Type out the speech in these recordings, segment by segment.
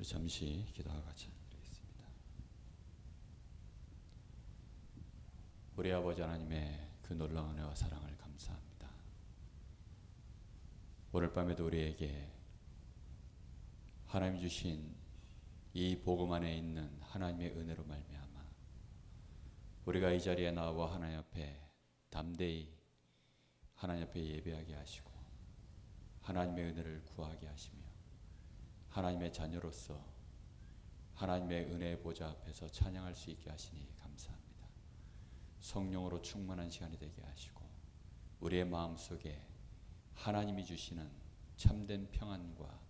잠시 기도하고 같이 드리겠습니다. 우리 아버지 하나님의 그 놀라운 은혜와 사랑을 감사합니다. 오늘 밤에도 우리에게 하나님 주신 이 복음 안에 있는 하나님의 은혜로 말미암아 우리가 이 자리에 나와 하나님 앞에 담대히 하나님 앞에 예배하게 하시고 하나님의 은혜를 구하게 하시며 하나님의 자녀로서 하나님의 은혜의 보좌 앞에서 찬양할 수 있게 하시니 감사합니다. 성령으로 충만한 시간이 되게 하시고 우리의 마음속에 하나님이 주시는 참된 평안과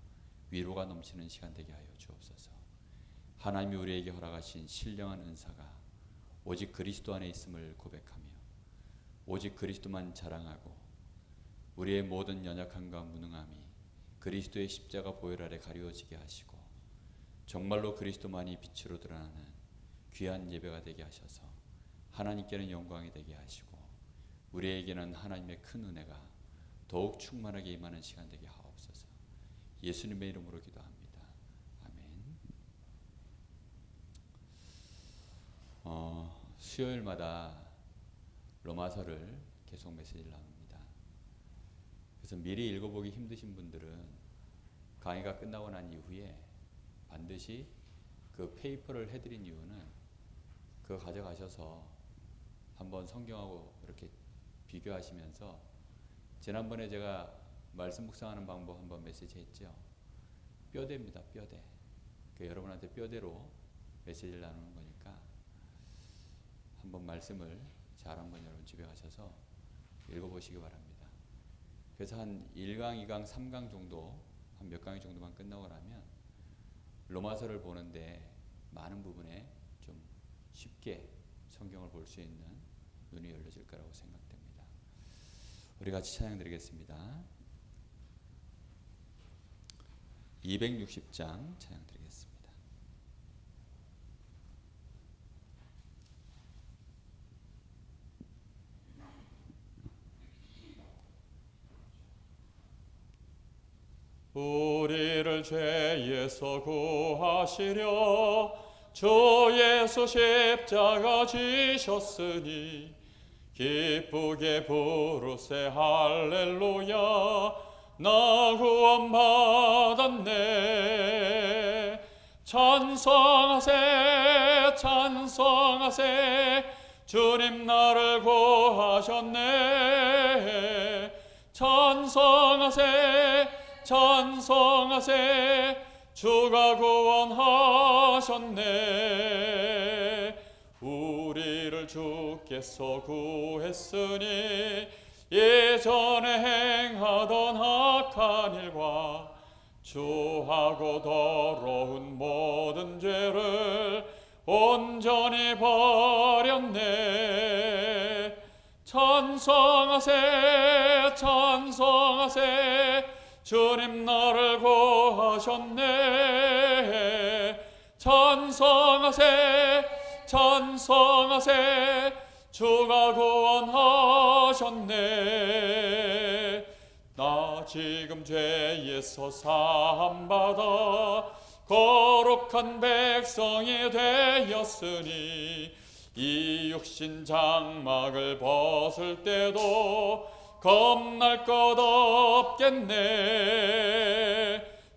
위로가 넘치는 시간 되게 하여 주옵소서. 하나님이 우리에게 허락하신 신령한 은사가 오직 그리스도 안에 있음을 고백하며 오직 그리스도만 자랑하고 우리의 모든 연약함과 무능함이 그리스도의 십자가 보혈 아래 가리워지게 하시고 정말로 그리스도만이 빛으로 드러나는 귀한 예배가 되게 하셔서 하나님께는 영광이 되게 하시고 우리에게는 하나님의 큰 은혜가 더욱 충만하게 임하는 시간 되게 하옵소서. 예수님의 이름으로 기도합니다. 아멘. 수요일마다 로마서를 계속 메시지를 나눕니다. 그래서 미리 읽어보기 힘드신 분들은 강의가 끝나고 난 이후에 반드시 그 페이퍼를 해드린 이유는 그거 가져가셔서 한번 성경하고 이렇게 비교하시면서 지난번에 제가 말씀 묵상하는 방법 한번 메시지 했죠. 뼈대입니다. 뼈대. 여러분한테 뼈대로 메시지를 나누는 거니까 한번 말씀을 잘 한번 여러분 집에 가셔서 읽어보시기 바랍니다. 그래서 한 1강, 2강, 3강 정도 한 몇 강의 정도만 끝나고 나면 로마서를 보는데 많은 부분에 좀 쉽게 성경을 볼 수 있는 눈이 열려질 거라고 생각됩니다. 우리 같이 찬양 드리겠습니다. 260장 찬양 드리겠습니다. 우리를 죄에서 구하시려 주 예수 십자가 지셨으니 기쁘게 부르세 할렐루야 나 구원 받았네. 찬송하세 찬송하세 주님 나를 구하셨네. 찬송하세 찬송하세 주가 구원하셨네. 우리를 주께서 구했으니 예전에 행하던 악한 일과 주하고 더러운 모든 죄를 온전히 버렸네. 찬송하세 찬송하세 주님 나를 구하셨네. 찬송하세 찬송하세 주가 구원하셨네. 나 지금 죄에서 사함받아 거룩한 백성이 되었으니 이 육신 장막을 벗을 때도 겁날 것 없겠네.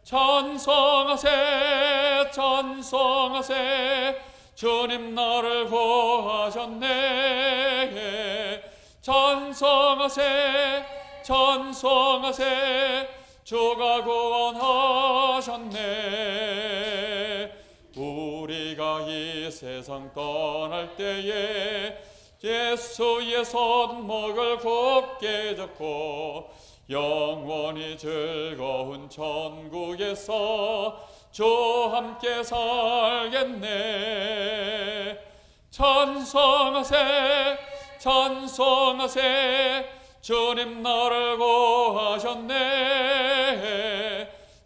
찬송하세 찬송하세 주님 나를 구하셨네. 찬송하세 찬송하세 주가 구원하셨네. 우리가 이 세상 떠날 때에 예수의 손목을 굳게 잡고 영원히 즐거운 천국에서 주 함께 살겠네. 찬송하세 찬송하세 주님 나를 구하셨네.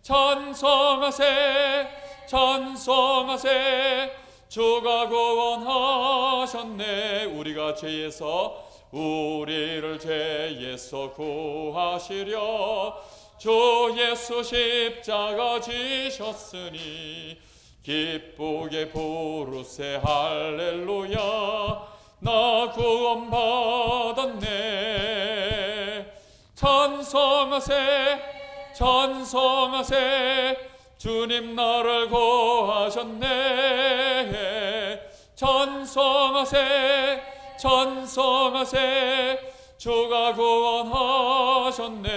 찬송하세 찬송하세 주가 구원하셨네. 우리가 죄에서 우리를 죄에서 구하시려 주 예수 십자가 지셨으니 기쁘게 부르세 할렐루야. 나 구원 받았네. 찬송하세 찬송하세 주님 나를 구하셨네. 찬송하세 찬송하세 주가 구원하셨네.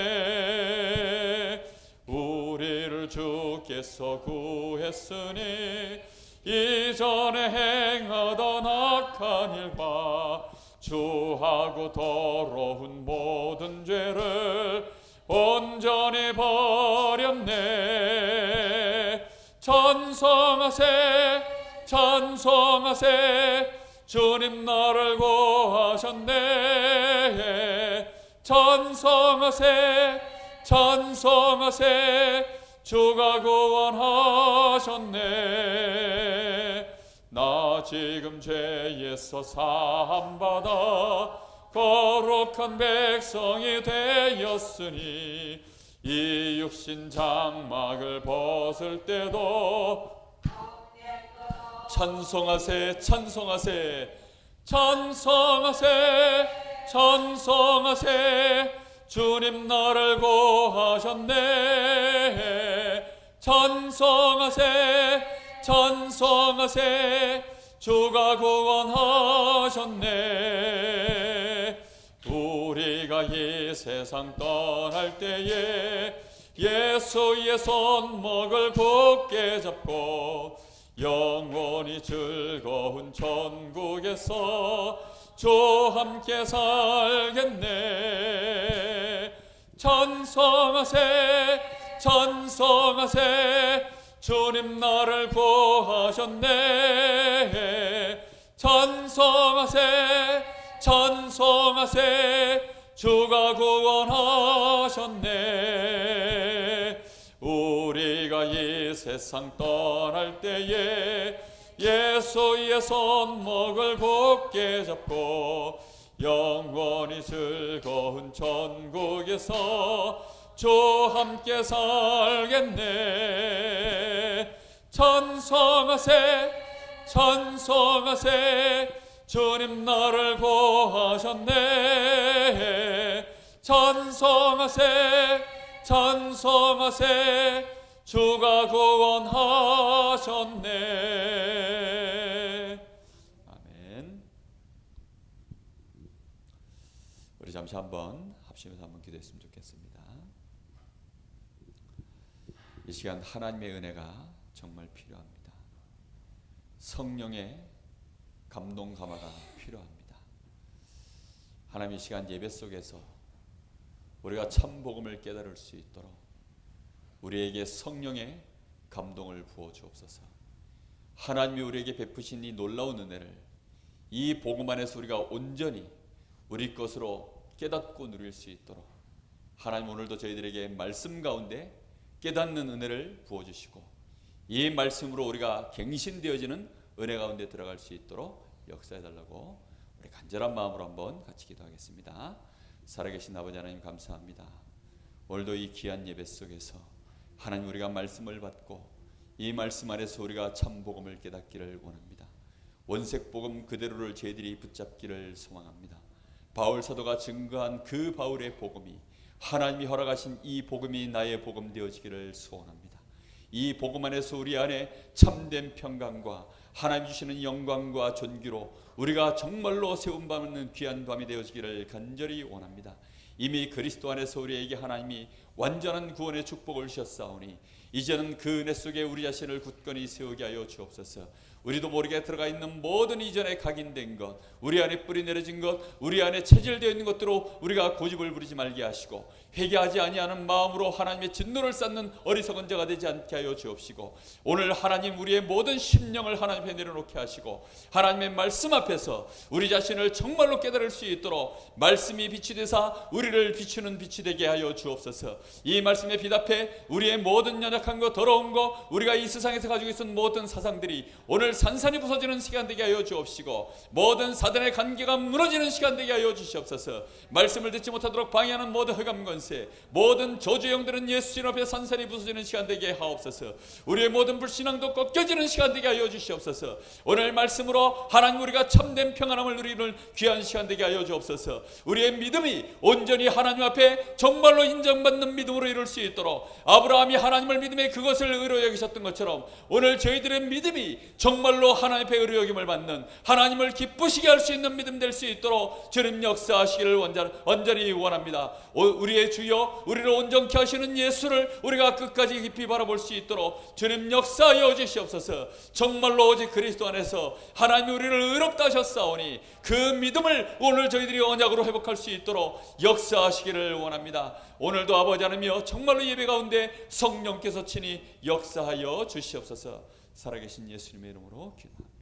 우리를 주께서 구했으니 이전에 행하던 악한 일과 주하고 더러운 모든 죄를 온전히 버렸네. 찬송하세 찬송하세 주님 나를 구하셨네. 찬송하세 찬송하세 주가 구원하셨네. 나 지금 죄에서 사함받아 거룩한 백성이 되었으니 이 육신 장막을 벗을 때도 찬송하세 찬송하세 찬송하세 찬송하세 주님 나를 구하셨네. 찬송하세 찬송하세 주가 구원하셨네. 우리가 이 세상 떠날 때에 예수의 손목을 굳게 잡고 영원히 즐거운 천국에서 주와 함께 살겠네. 찬송하세 찬송하세 주님 나를 구하셨네. 찬송하세 찬송하세 주가 구원하셨네. 우리가 이 세상 떠날 때에 예수의 손목을 굳게 잡고 영원히 즐거운 천국에서 주와 함께 살겠네. 찬송하세 찬송하세 주님 나를 구하셨네. 찬송하세 찬송하세 주가 구원하셨네. 아멘. 우리 잠시 한번 합심해서 한번 기도했으면 좋겠습니다. 이 시간 하나님의 은혜가 정말 필요합니다. 성령의 감동 감화가 필요합니다. 하나님 이 시간 예배 속에서 우리가 참 복음을 깨달을 수 있도록 우리에게 성령의 감동을 부어 주옵소서. 하나님이 우리에게 베푸신 이 놀라운 은혜를 이 복음 안에서 우리가 온전히 우리 것으로 깨닫고 누릴 수 있도록 하나님 오늘도 저희들에게 말씀 가운데 깨닫는 은혜를 부어주시고 이 말씀으로 우리가 갱신되어지는 은혜 가운데 들어갈 수 있도록 역사해달라고 우리 간절한 마음으로 한번 같이 기도하겠습니다. 살아계신 아버지 하나님 감사합니다. 오늘도 이 귀한 예배 속에서 하나님 우리가 말씀을 받고 이 말씀 안에서 우리가 참 복음을 깨닫기를 원합니다. 원색 복음 그대로를 저희들이 붙잡기를 소망합니다. 바울 사도가 증거한 그 바울의 복음이 하나님이 허락하신 이 복음이 나의 복음 되어지기를 소원합니다. 이 복음 안에서 우리 안에 참된 평강과 하나님 주시는 영광과 존귀로 우리가 정말로 세움받는 귀한 밤이 되어지기를 간절히 원합니다. 이미 그리스도 안에서 우리에게 하나님이 완전한 구원의 축복을 주셨사오니 이제는 그 은혜 속에 우리 자신을 굳건히 세우게 하여 주옵소서. 우리도 모르게 들어가 있는 모든 이전에 각인된 것, 우리 안에 뿌리 내려진 것, 우리 안에 체질되어 있는 것들로 우리가 고집을 부리지 말게 하시고 회개하지 아니하는 마음으로 하나님의 진노를 쌓는 어리석은 자가 되지 않게 하여 주옵시고 오늘 하나님 우리의 모든 심령을 하나님 앞에 내려놓게 하시고 하나님의 말씀 앞에서 우리 자신을 정말로 깨달을 수 있도록 말씀이 빛이 되사 우리를 비추는 빛이 되게 하여 주옵소서. 이 말씀에 비답해 우리의 모든 연약한 것 더러운 것 우리가 이 세상에서 가지고 있는 모든 사상들이 오늘 산산이 부서지는 시간 되게 하여 주옵시고 모든 사단의 관계가 무너지는 시간 되게 하여 주시옵소서. 말씀을 듣지 못하도록 방해하는 모든 흑암 권세 권세, 모든 저주 영들은 예수님 앞에 산산이 부서지는 시간 되게 하옵소서. 우리의 모든 불신앙도 꺾여지는 시간 되게 하여 주시옵소서. 오늘 말씀으로 하나님 우리가 참된 평안함을 누리는 귀한 시간 되게 하여 주옵소서. 우리의 믿음이 온전히 하나님 앞에 정말로 인정받는 믿음으로 이룰 수 있도록, 아브라함이 하나님을 믿음에 그것을 의로 여기셨던 것처럼 오늘 저희들의 믿음이 정말로 하나님 앞에 의로 여김을 받는, 하나님을 기쁘시게 할 수 있는 믿음 될 수 있도록 주님 역사하시기를 온전히 원합니다. 우리의 주여, 우리를 온전케 하시는 예수를 우리가 끝까지 깊이 바라볼 수 있도록 주님 역사하여 주시옵소서. 정말로 오직 그리스도 안에서 하나님이 우리를 의롭다 하셨사오니 그 믿음을 오늘 저희들이 언약으로 회복할 수 있도록 역사하시기를 원합니다. 오늘도 아버지 하나님이여 정말로 예배 가운데 성령께서 친히 역사하여 주시옵소서. 살아계신 예수님의 이름으로 기도합니다.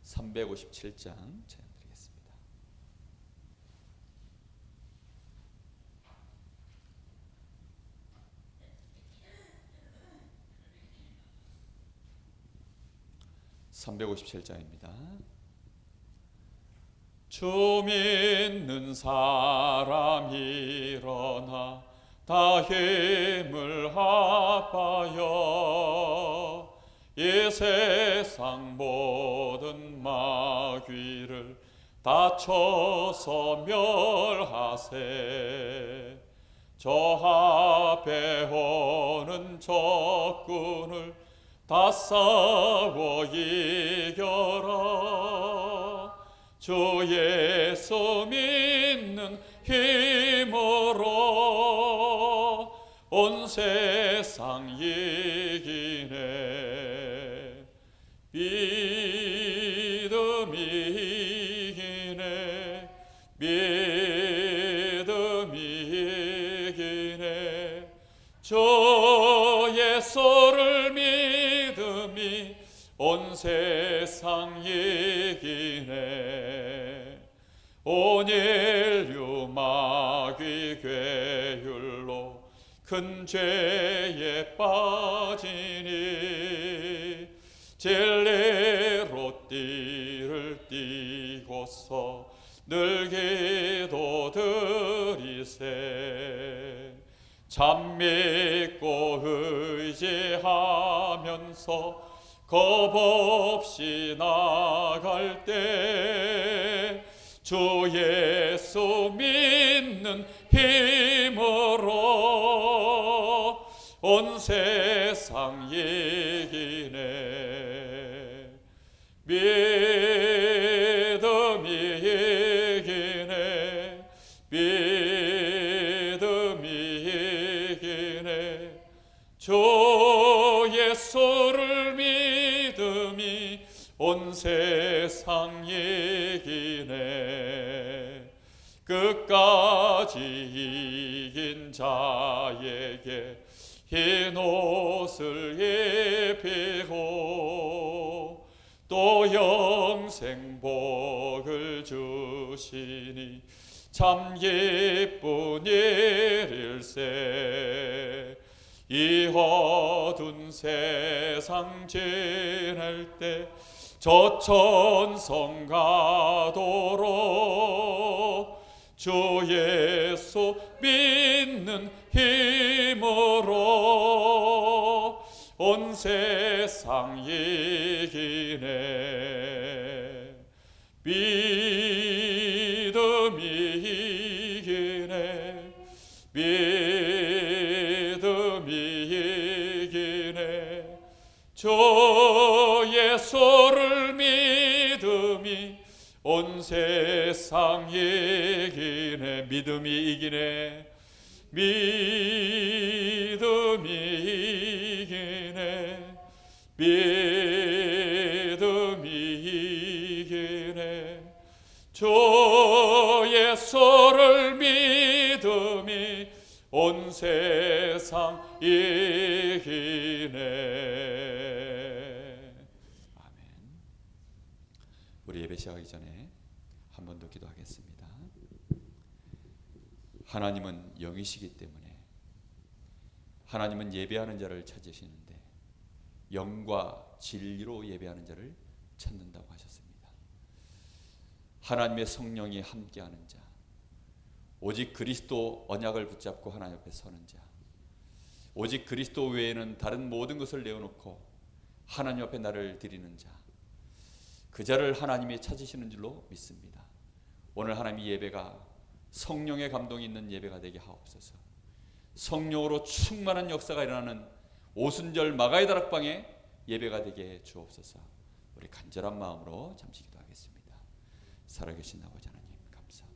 357장 찬양 드리겠습니다. (357장입니다) 주 믿는 사람 일어나 다 힘을 합하여 이 세상 모든 마귀를 다쳐서 멸하세. 저 앞에 오는 적군을 다 싸워 이겨라. 주 예수 믿는 힘으로 온 세상 이기네. 믿음이 이기네. 믿음이 이기네. 주 예수를 믿음이 온 세상 이기네. 온 인류 마귀 괴율로 큰 죄에 빠지니 진리로 띠를 띠고서 늘 기도 드리세. 참 믿고 의지하면서 겁 없이 나갈 때 주 예수 믿는 힘으로 온 세상 이기네. 믿음이 이기네. 믿음이 이기네. 주 예수를 믿음이 온 세상 이기네. 끝까지 이긴 자에게 흰 옷을 입히고 또 영생 복을 주시니 참 기쁜 일일세. 이 어두운 세상 지낼 때 저 천성 가도록 주 예수 믿는 힘으로 온 세상 이기네. 믿음이 이기네. 믿음이 이기네. 주 예수를 믿음이 온 세상 이기네. 믿음이 이기네. 믿음이 이기네. 믿음이 이기네. 주 예수를 믿음이 온 세상 이기네. 아멘. 우리 예배 시작하기 전에 한 번 더 기도하겠습니다. 하나님은 영이시기 때문에 하나님은 예배하는 자를 찾으시는데 영과 진리로 예배하는 자를 찾는다고 하셨습니다. 하나님의 성령이 함께하는 자, 오직 그리스도 언약을 붙잡고 하나님 앞에 서는 자, 오직 그리스도 외에는 다른 모든 것을 내어놓고 하나님 앞에 나를 드리는 자, 그 자를 하나님이 찾으시는 줄로 믿습니다. 오늘 하나님의 예배가 성령의 감동이 있는 예배가 되게 하옵소서. 성령으로 충만한 역사가 일어나는 오순절 마가의 다락방의 예배가 되게 해 주옵소서. 우리 간절한 마음으로 잠시 기도하겠습니다. 살아계신 아버지 하나님 감사합니다.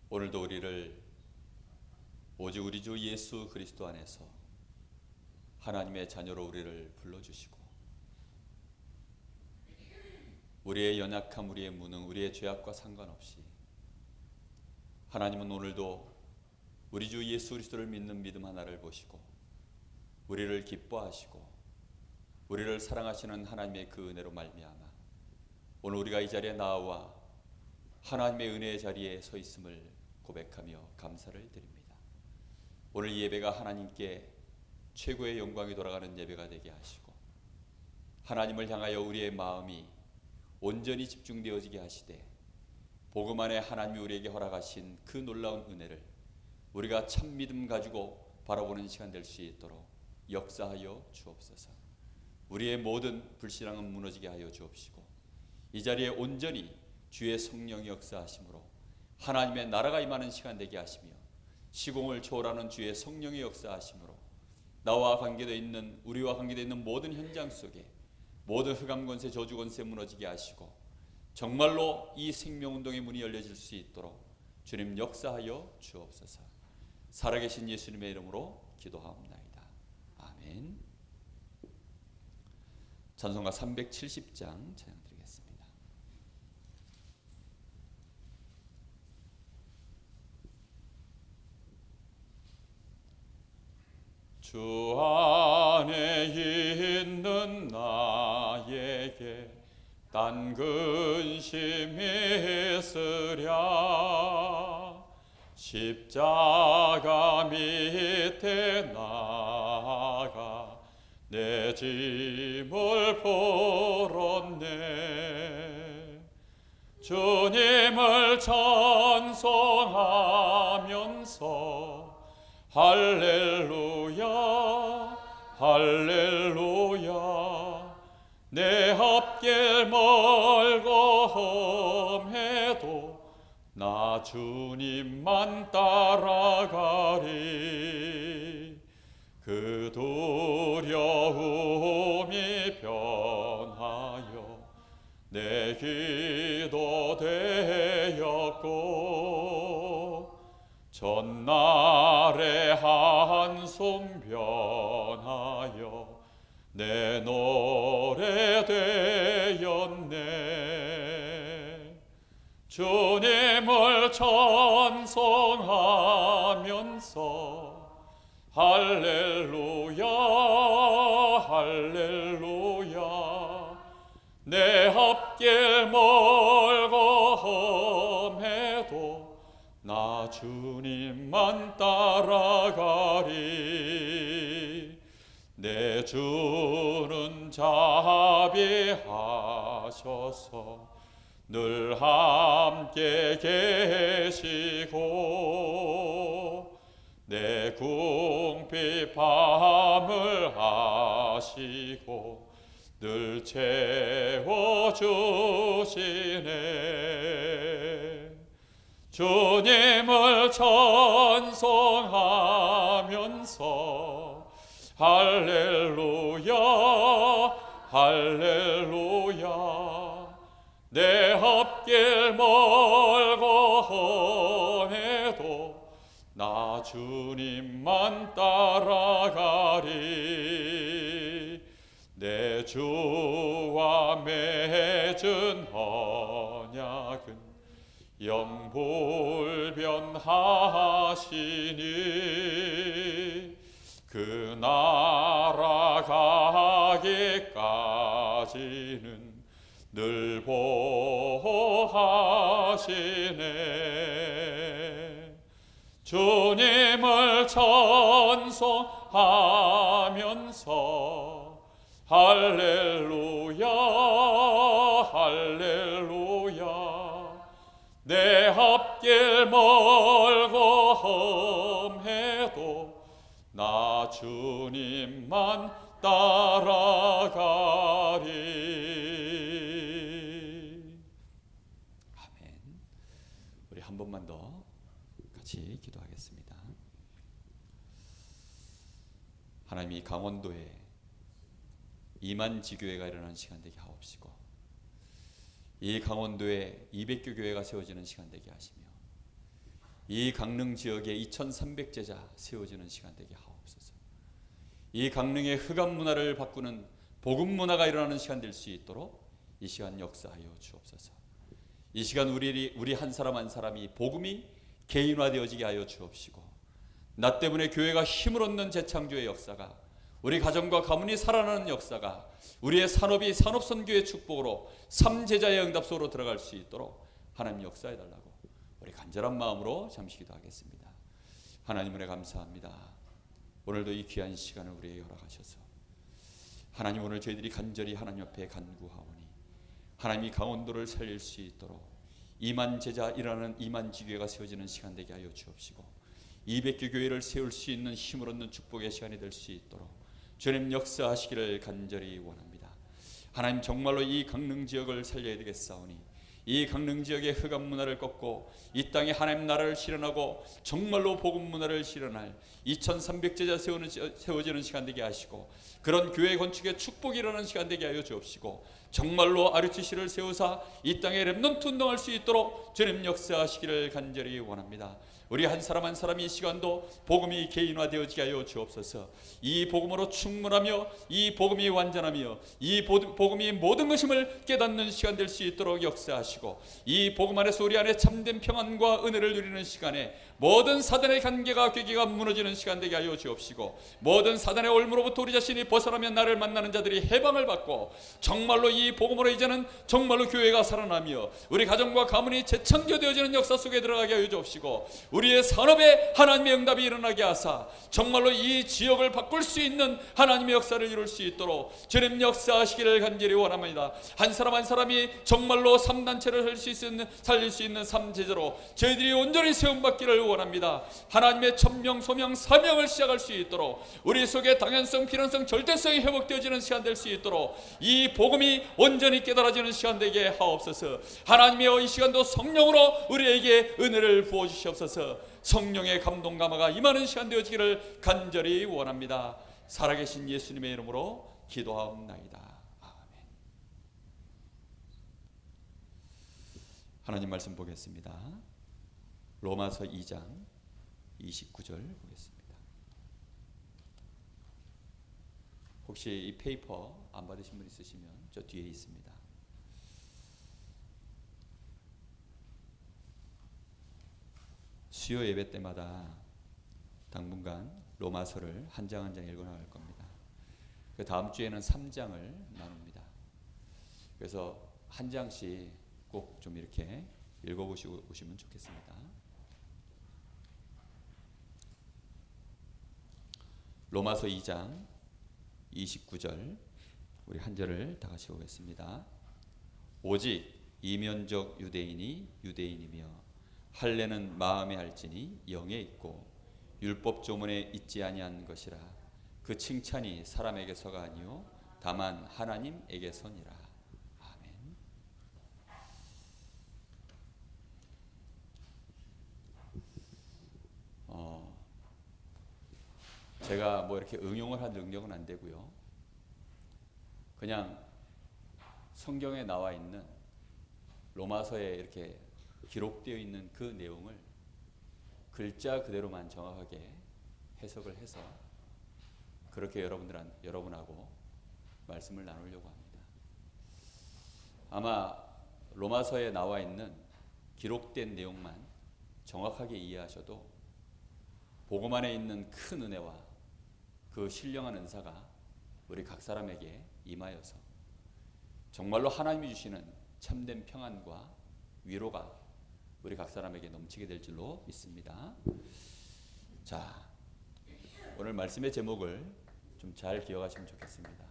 오늘도 우리를 오직 우리 주 예수 그리스도 안에서 하나님의 자녀로 우리를 불러주시고 우리의 연약함, 우리의 무능, 우리의 죄악과 상관없이 하나님은 오늘도 우리 주 예수 그리스도를 믿는 믿음 하나를 보시고 우리를 기뻐하시고 우리를 사랑하시는 하나님의 그 은혜로 말미암아 오늘 우리가 이 자리에 나와 하나님의 은혜의 자리에 서 있음을 고백하며 감사를 드립니다. 오늘 이 예배가 하나님께 최고의 영광이 돌아가는 예배가 되게 하시고 하나님을 향하여 우리의 마음이 온전히 집중되어지게 하시되 복음 안에 하나님이 우리에게 허락하신 그 놀라운 은혜를 우리가 참 믿음 가지고 바라보는 시간 될 수 있도록 역사하여 주옵소서. 우리의 모든 불신앙은 무너지게 하여 주옵시고 이 자리에 온전히 주의 성령이 역사하심으로 하나님의 나라가 임하는 시간 되게 하시며 시공을 초월하는 주의 성령의 역사하심으로 나와 관계되어 있는 우리와 관계되어 있는 모든 현장 속에 모든 흑암 권세 저주 권세 무너지게 하시고 정말로 이 생명운동의 문이 열려질 수 있도록 주님 역사하여 주옵소서. 살아계신 예수님의 이름으로 기도하옵나이다. 아멘. 찬송가 370장 찬양드립니다. 주 안에 있는 나에게 딴 근심이 있으랴 십자가 밑에 나가 내 짐을 풀었네. 주님을 찬송하면서 할렐루야 할렐루야 내 앞길 멀고 험해도 나 주님만 따라가리. 그 두려움이 변하여 내 기도 되었고 전날의 한숨 변하여 내 노래 되었네. 주님을 찬송하면서 할렐루야 할렐루야 내 앞길 멀고 험해도 나 주님만 따라가리. 내 주는 자비하셔서 늘 함께 계시고 내 궁핍함을 아시고 늘 채워주시네. 주님을 찬송하면서 할렐루야 할렐루야 내 앞길 멀고 험해도 나 주님만 따라가리. 내 주와 맺은 언약은 영불변하시니 그 나라 가기까지는 늘 보호하시네. 주님을 찬송하면서 할렐루야 할렐루야. 내 앞길 멀고 험해도 나 주님만 따라가리. 아멘. 우리 한 번만 더 같이 기도하겠습니다. 하나님이 강원도에 이만지교회가 일어나는 시간 되게 하옵시고, 이 강원도에 200교 교회가 세워지는 시간 되게 하시며, 이 강릉 지역에 2300제자 세워지는 시간 되게 하옵소서. 이 강릉의 흑암 문화를 바꾸는 복음 문화가 일어나는 시간 될 수 있도록 이 시간 역사하여 주옵소서. 이 시간 우리 한 사람 한 사람이 복음이 개인화되어지게 하여 주옵시고, 나 때문에 교회가 힘을 얻는 재창조의 역사가, 우리 가정과 가문이 살아나는 역사가, 우리의 산업이 산업선교의 축복으로 삼제자의 응답소로 들어갈 수 있도록 하나님 역사해달라고 우리 간절한 마음으로 잠시 기도하겠습니다. 하나님 은혜 감사합니다. 오늘도 이 귀한 시간을 우리에게 허락하셔서 하나님, 오늘 저희들이 간절히 하나님 앞에 간구하오니 하나님이 강원도를 살릴 수 있도록 이만제자이라는 이만지교회가 세워지는 시간 되게 하여 주옵시고, 200교 교회를 세울 수 있는 힘을 얻는 축복의 시간이 될 수 있도록 주님 역사하시기를 간절히 원합니다. 하나님, 정말로 이 강릉 지역을 살려야 되겠사오니 이 강릉 지역의 흑암 문화를 꺾고 이 땅에 하나님 나라를 실현하고 정말로 복음 문화를 실현할 2300제자 세워지는 시간 되게 하시고, 그런 교회 건축의 축복이 일어나는 시간 되게 하여 주옵시고, 정말로 RUTC를 세우사 이 땅에 렘넌트 운동할 수 있도록 주님 역사하시기를 간절히 원합니다. 우리 한 사람 한 사람이 이 시간도 복음이 개인화되어지게 하여 주옵소서. 이 복음으로 충만하며 이 복음이 완전하며 이 복음이 모든 것임을 깨닫는 시간 될 수 있도록 역사하시고, 이 복음 안에서 우리 안에 참된 평안과 은혜를 누리는 시간에 모든 사단의 관계가 괴기가 무너지는 시간 되게 하여 주옵시고, 모든 사단의 올무로부터 우리 자신이 벗어나면 나를 만나는 자들이 해방을 받고, 정말로 이 복음으로 이제는 정말로 교회가 살아나며 우리 가정과 가문이 재창조되어지는 역사 속에 들어가게 하여 주옵시고, 우리의 산업에 하나님의 응답이 일어나게 하사 정말로 이 지역을 바꿀 수 있는 하나님의 역사를 이룰 수 있도록 주님 역사하시기를 간절히 원합니다. 한 사람 한 사람이 정말로 3단체를 살릴 수 있는 3제자로 저희들이 온전히 세움받기를 원합니다. 하나님의 천명, 소명, 사명을 시작할 수 있도록 우리 속에 당연성, 필연성, 절대성이 회복되어지는 시간 될 수 있도록 이 복음이 온전히 깨달아지는 시간 되게 하옵소서. 하나님의 이 시간도 성령으로 우리에게 은혜를 부어주시옵소서. 성령의 감동 감화가 임하는 시간 되어지기를 간절히 원합니다. 살아계신 예수님의 이름으로 기도하옵나이다. 아멘. 하나님 말씀 보겠습니다. 로마서 2장 29절 보겠습니다. 혹시 이 페이퍼 안 받으신 분 있으시면 저 뒤에 있습니다. 수요 예배 때마다 당분간 로마서를 한 장 한 장 읽어 나갈 겁니다. 그 다음 주에는 3장을 나눕니다. 그래서 한 장씩 꼭 좀 이렇게 읽어보시고 오시면 좋겠습니다. 로마서 2장 29절 우리 한 절을 다 같이 보겠습니다. 오직 이면적 유대인이 유대인이며 할례는 마음에 할지니 영에 있고 율법 조문에 있지 아니한 것이라. 그 칭찬이 사람에게서가 아니요 다만 하나님에게서니라. 아멘. 제가 뭐 이렇게 응용을 한 능력은 안 되고요. 그냥 성경에 나와 있는 로마서에 이렇게 기록되어 있는 그 내용을 글자 그대로만 정확하게 해석을 해서 그렇게 여러분하고 말씀을 나누려고 합니다. 아마 로마서에 나와 있는 기록된 내용만 정확하게 이해하셔도 복음 안에 있는 큰 은혜와 그 신령한 은사가 우리 각 사람에게 임하여서 정말로 하나님이 주시는 참된 평안과 위로가 우리 각 사람에게 넘치게 될 줄로 믿습니다. 자, 오늘 말씀의 제목을 좀 잘 기억하시면 좋겠습니다.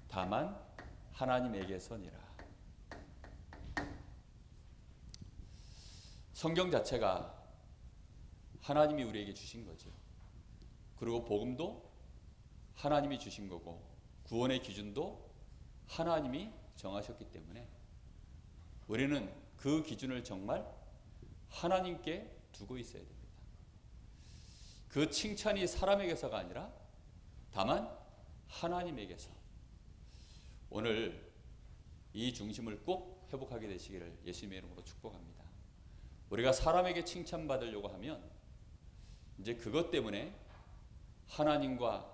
다만 하나님에게서니라. 성경 자체가 하나님이 우리에게 주신 거죠. 그리고 복음도 하나님이 주신 거고 구원의 기준도 하나님이 정하셨기 때문에 우리는 그 기준을 정말 하나님께 두고 있어야 됩니다. 그 칭찬이 사람에게서가 아니라 다만 하나님에게서. 오늘 이 중심을 꼭 회복하게 되시기를 예수님의 이름으로 축복합니다. 우리가 사람에게 칭찬받으려고 하면 이제 그것 때문에 하나님과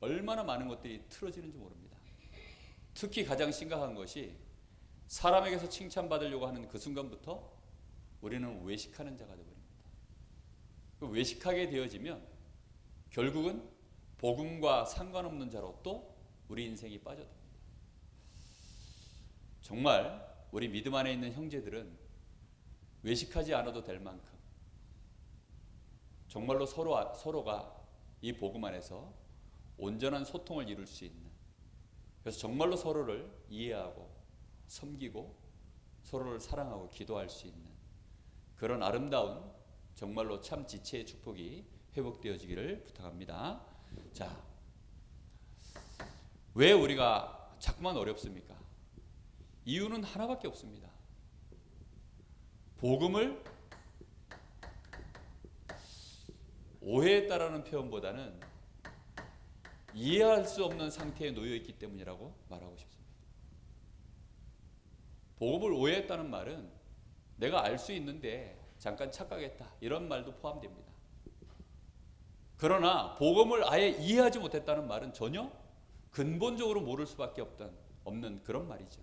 얼마나 많은 것들이 틀어지는지 모릅니다. 특히 가장 심각한 것이 사람에게서 칭찬받으려고 하는 그 순간부터 우리는 외식하는 자가 되어버립니다. 외식하게 되어지면 결국은 복음과 상관없는 자로 또 우리 인생이 빠져듭니다. 정말 우리 믿음 안에 있는 형제들은 외식하지 않아도 될 만큼 정말로 서로가 이 복음 안에서 온전한 소통을 이룰 수 있는, 그래서 정말로 서로를 이해하고 섬기고 서로를 사랑하고 기도할 수 있는 그런 아름다운 정말로 참 지체의 축복이 회복되어지기를 부탁합니다. 자, 왜 우리가 자꾸만 어렵습니까? 이유는 하나밖에 없습니다. 복음을 오해했다라는 표현보다는 이해할 수 없는 상태에 놓여 있기 때문이라고 말하고 싶습니다. 복음을 오해했다는 말은 내가 알 수 있는데 잠깐 착각했다, 이런 말도 포함됩니다. 그러나 복음을 아예 이해하지 못했다는 말은 전혀 근본적으로 모를 수밖에 없는 그런 말이죠.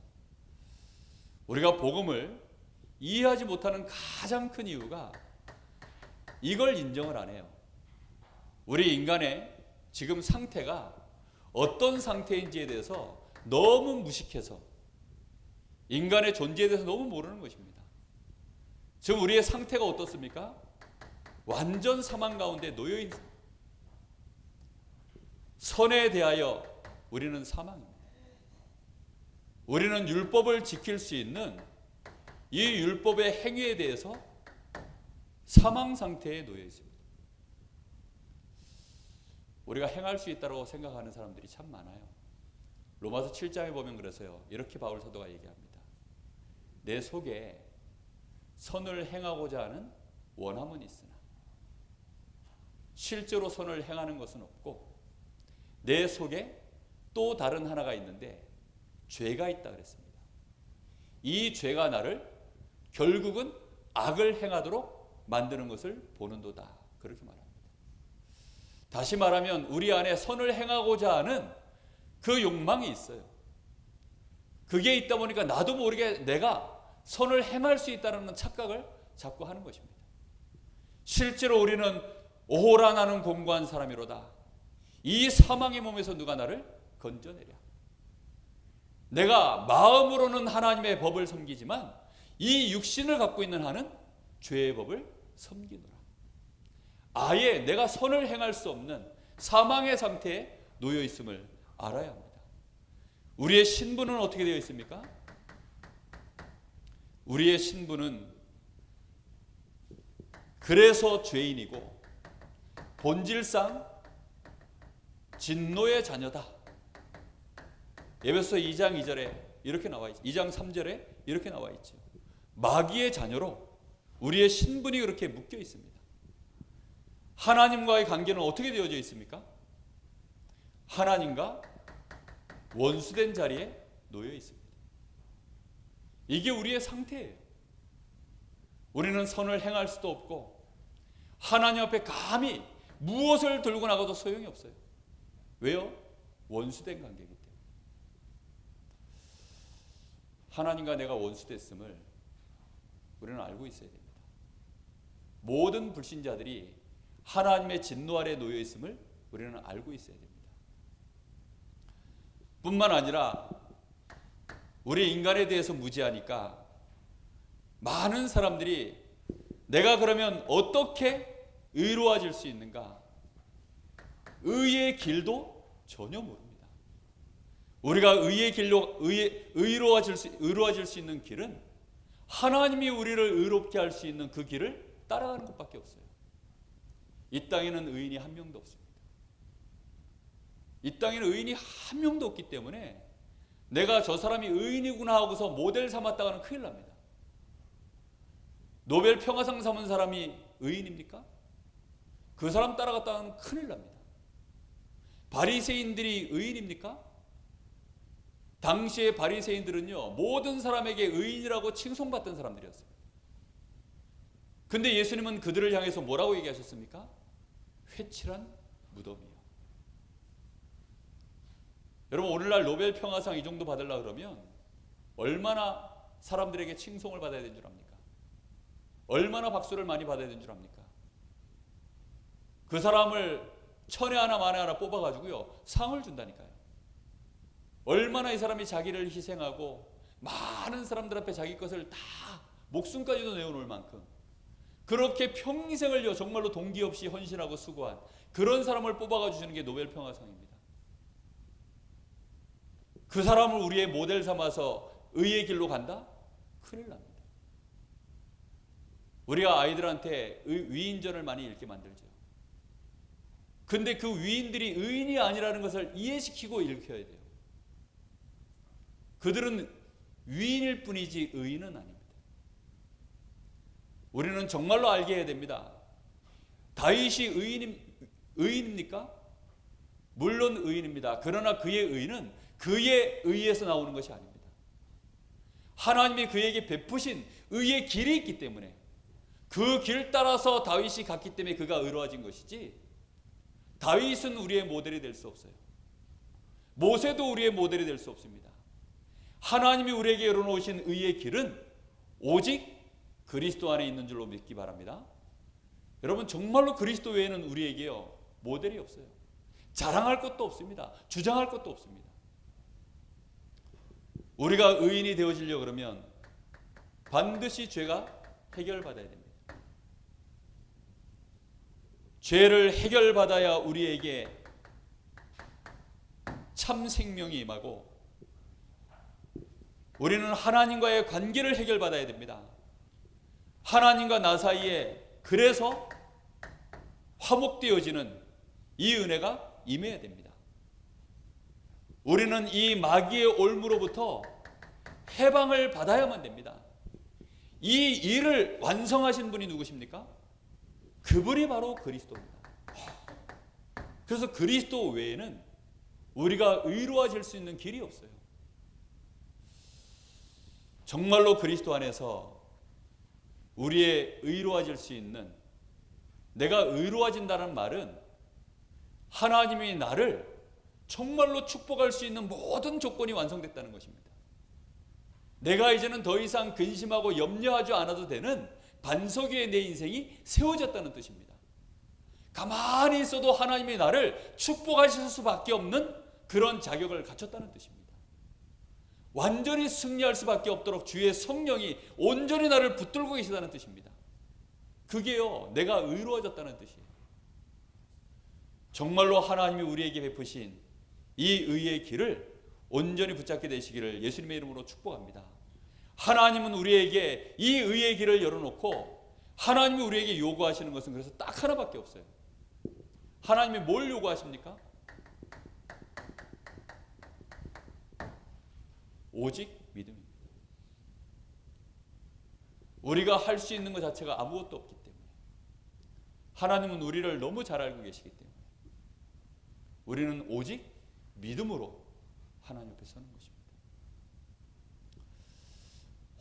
우리가 복음을 이해하지 못하는 가장 큰 이유가 이걸 인정을 안 해요. 우리 인간의 지금 상태가 어떤 상태인지에 대해서 너무 무식해서 인간의 존재에 대해서 너무 모르는 것입니다. 지금 우리의 상태가 어떻습니까? 완전 사망 가운데 놓여 있는, 선에 대하여 우리는 사망입니다. 우리는 율법을 지킬 수 있는 이 율법의 행위에 대해서 사망 상태에 놓여 있습니다. 우리가 행할 수 있다고 생각하는 사람들이 참 많아요. 로마서 7장에 보면 그래서요, 이렇게 바울 사도가 얘기합니다. 내 속에 선을 행하고자 하는 원함은 있으나 실제로 선을 행하는 것은 없고 내 속에 또 다른 하나가 있는데 죄가 있다 그랬습니다. 이 죄가 나를 결국은 악을 행하도록 만드는 것을 보는도다, 그렇게 말합니다. 다시 말하면 우리 안에 선을 행하고자 하는 그 욕망이 있어요. 그게 있다 보니까 나도 모르게 내가 선을 행할 수 있다는 착각을 자꾸 하는 것입니다. 실제로 우리는 오호라 나는 공고한 사람이로다. 이 사망의 몸에서 누가 나를 건져내랴. 내가 마음으로는 하나님의 법을 섬기지만 이 육신을 갖고 있는 한은 죄의 법을 섬기노라. 아예 내가 선을 행할 수 없는 사망의 상태에 놓여 있음을 알아야 합니다. 우리의 신분은 어떻게 되어 있습니까? 우리의 신분은 그래서 죄인이고 본질상 진노의 자녀다. 에베소서 2장 2절에 이렇게 나와 있죠. 2장 3절에 이렇게 나와 있죠. 마귀의 자녀로 우리의 신분이 그렇게 묶여 있습니다. 하나님과의 관계는 어떻게 되어져 있습니까? 하나님과 원수된 자리에 놓여 있습니다. 이게 우리의 상태예요. 우리는 선을 행할 수도 없고 하나님 앞에 감히 무엇을 들고 나가도 소용이 없어요. 왜요? 원수된 관계이기 때문에. 하나님과 내가 원수됐음을 우리는 알고 있어야 됩니다. 모든 불신자들이 하나님의 진노 아래 놓여 있음을 우리는 알고 있어야 됩니다. 뿐만 아니라 우리 인간에 대해서 무지하니까 많은 사람들이 내가 그러면 어떻게 의로워질 수 있는가? 의의 길도 전혀 모릅니다. 우리가 의의 길로 의로워질 수 있는 길은 하나님이 우리를 의롭게 할 수 있는 그 길을 따라가는 것밖에 없어요. 이 땅에는 의인이 한 명도 없습니다. 이 땅에는 의인이 한 명도 없기 때문에 내가 저 사람이 의인이구나 하고서 모델 삼았다가는 큰일 납니다. 노벨 평화상 삼은 사람이 의인입니까? 그 사람 따라갔다가는 큰일 납니다. 바리새인들이 의인입니까? 당시의 바리새인들은요, 모든 사람에게 의인이라고 칭송받던 사람들이었어요. 근데 예수님은 그들을 향해서 뭐라고 얘기하셨습니까? 회칠한 무덤이요. 여러분, 오늘날 노벨 평화상 이 정도 받으려고 그러면 얼마나 사람들에게 칭송을 받아야 되는 줄 압니까? 얼마나 박수를 많이 받아야 되는 줄 압니까? 그 사람을 천에 하나 만에 하나 뽑아가지고요, 상을 준다니까요. 얼마나 이 사람이 자기를 희생하고 많은 사람들 앞에 자기 것을 다 목숨까지도 내어놓을 만큼 그렇게 평생을요 정말로 동기 없이 헌신하고 수고한 그런 사람을 뽑아가 주시는 게 노벨 평화상입니다. 그 사람을 우리의 모델 삼아서 의의 길로 간다? 큰일 납니다. 우리가 아이들한테 위인전을 많이 읽게 만들죠. 근데 그 위인들이 의인이 아니라는 것을 이해시키고 읽혀야 돼요. 그들은 위인일 뿐이지 의인은 아닙니다. 우리는 정말로 알게 해야 됩니다. 다윗이 의인입니까? 물론 의인입니다. 그러나 그의 의인은 그의 의에서 나오는 것이 아닙니다. 하나님이 그에게 베푸신 의의 길이 있기 때문에 그 길 따라서 다윗이 갔기 때문에 그가 의로워진 것이지, 다윗은 우리의 모델이 될 수 없어요. 모세도 우리의 모델이 될 수 없습니다. 하나님이 우리에게 열어놓으신 의의 길은 오직 그리스도 안에 있는 줄로 믿기 바랍니다. 여러분, 정말로 그리스도 외에는 우리에게요 모델이 없어요. 자랑할 것도 없습니다. 주장할 것도 없습니다. 우리가 의인이 되어지려고 그러면 반드시 죄가 해결받아야 됩니다. 죄를 해결받아야 우리에게 참 생명이 임하고 우리는 하나님과의 관계를 해결받아야 됩니다. 하나님과 나 사이에 그래서 화목되어지는 이 은혜가 임해야 됩니다. 우리는 이 마귀의 올무로부터 해방을 받아야만 됩니다. 이 일을 완성하신 분이 누구십니까? 그분이 바로 그리스도입니다. 그래서 그리스도 외에는 우리가 의로워질 수 있는 길이 없어요. 정말로 그리스도 안에서 우리의 의로워질 수 있는, 내가 의로워진다는 말은 하나님이 나를 정말로 축복할 수 있는 모든 조건이 완성됐다는 것입니다. 내가 이제는 더 이상 근심하고 염려하지 않아도 되는 반석 위에 내 인생이 세워졌다는 뜻입니다. 가만히 있어도 하나님이 나를 축복하실 수밖에 없는 그런 자격을 갖췄다는 뜻입니다. 완전히 승리할 수밖에 없도록 주의 성령이 온전히 나를 붙들고 계시다는 뜻입니다. 그게요, 내가 의로워졌다는 뜻이에요. 정말로 하나님이 우리에게 베푸신 이 의의 길을 온전히 붙잡게 되시기를 예수님의 이름으로 축복합니다. 하나님은 우리에게 이 의의 길을 열어놓고 하나님이 우리에게 요구하시는 것은 그래서 딱 하나밖에 없어요. 하나님이 뭘 요구하십니까? 오직 믿음입니다. 우리가 할 수 있는 것 자체가 아무것도 없기 때문에, 하나님은 우리를 너무 잘 알고 계시기 때문에 우리는 오직 믿음으로 하나님 앞에 서는 것입니다.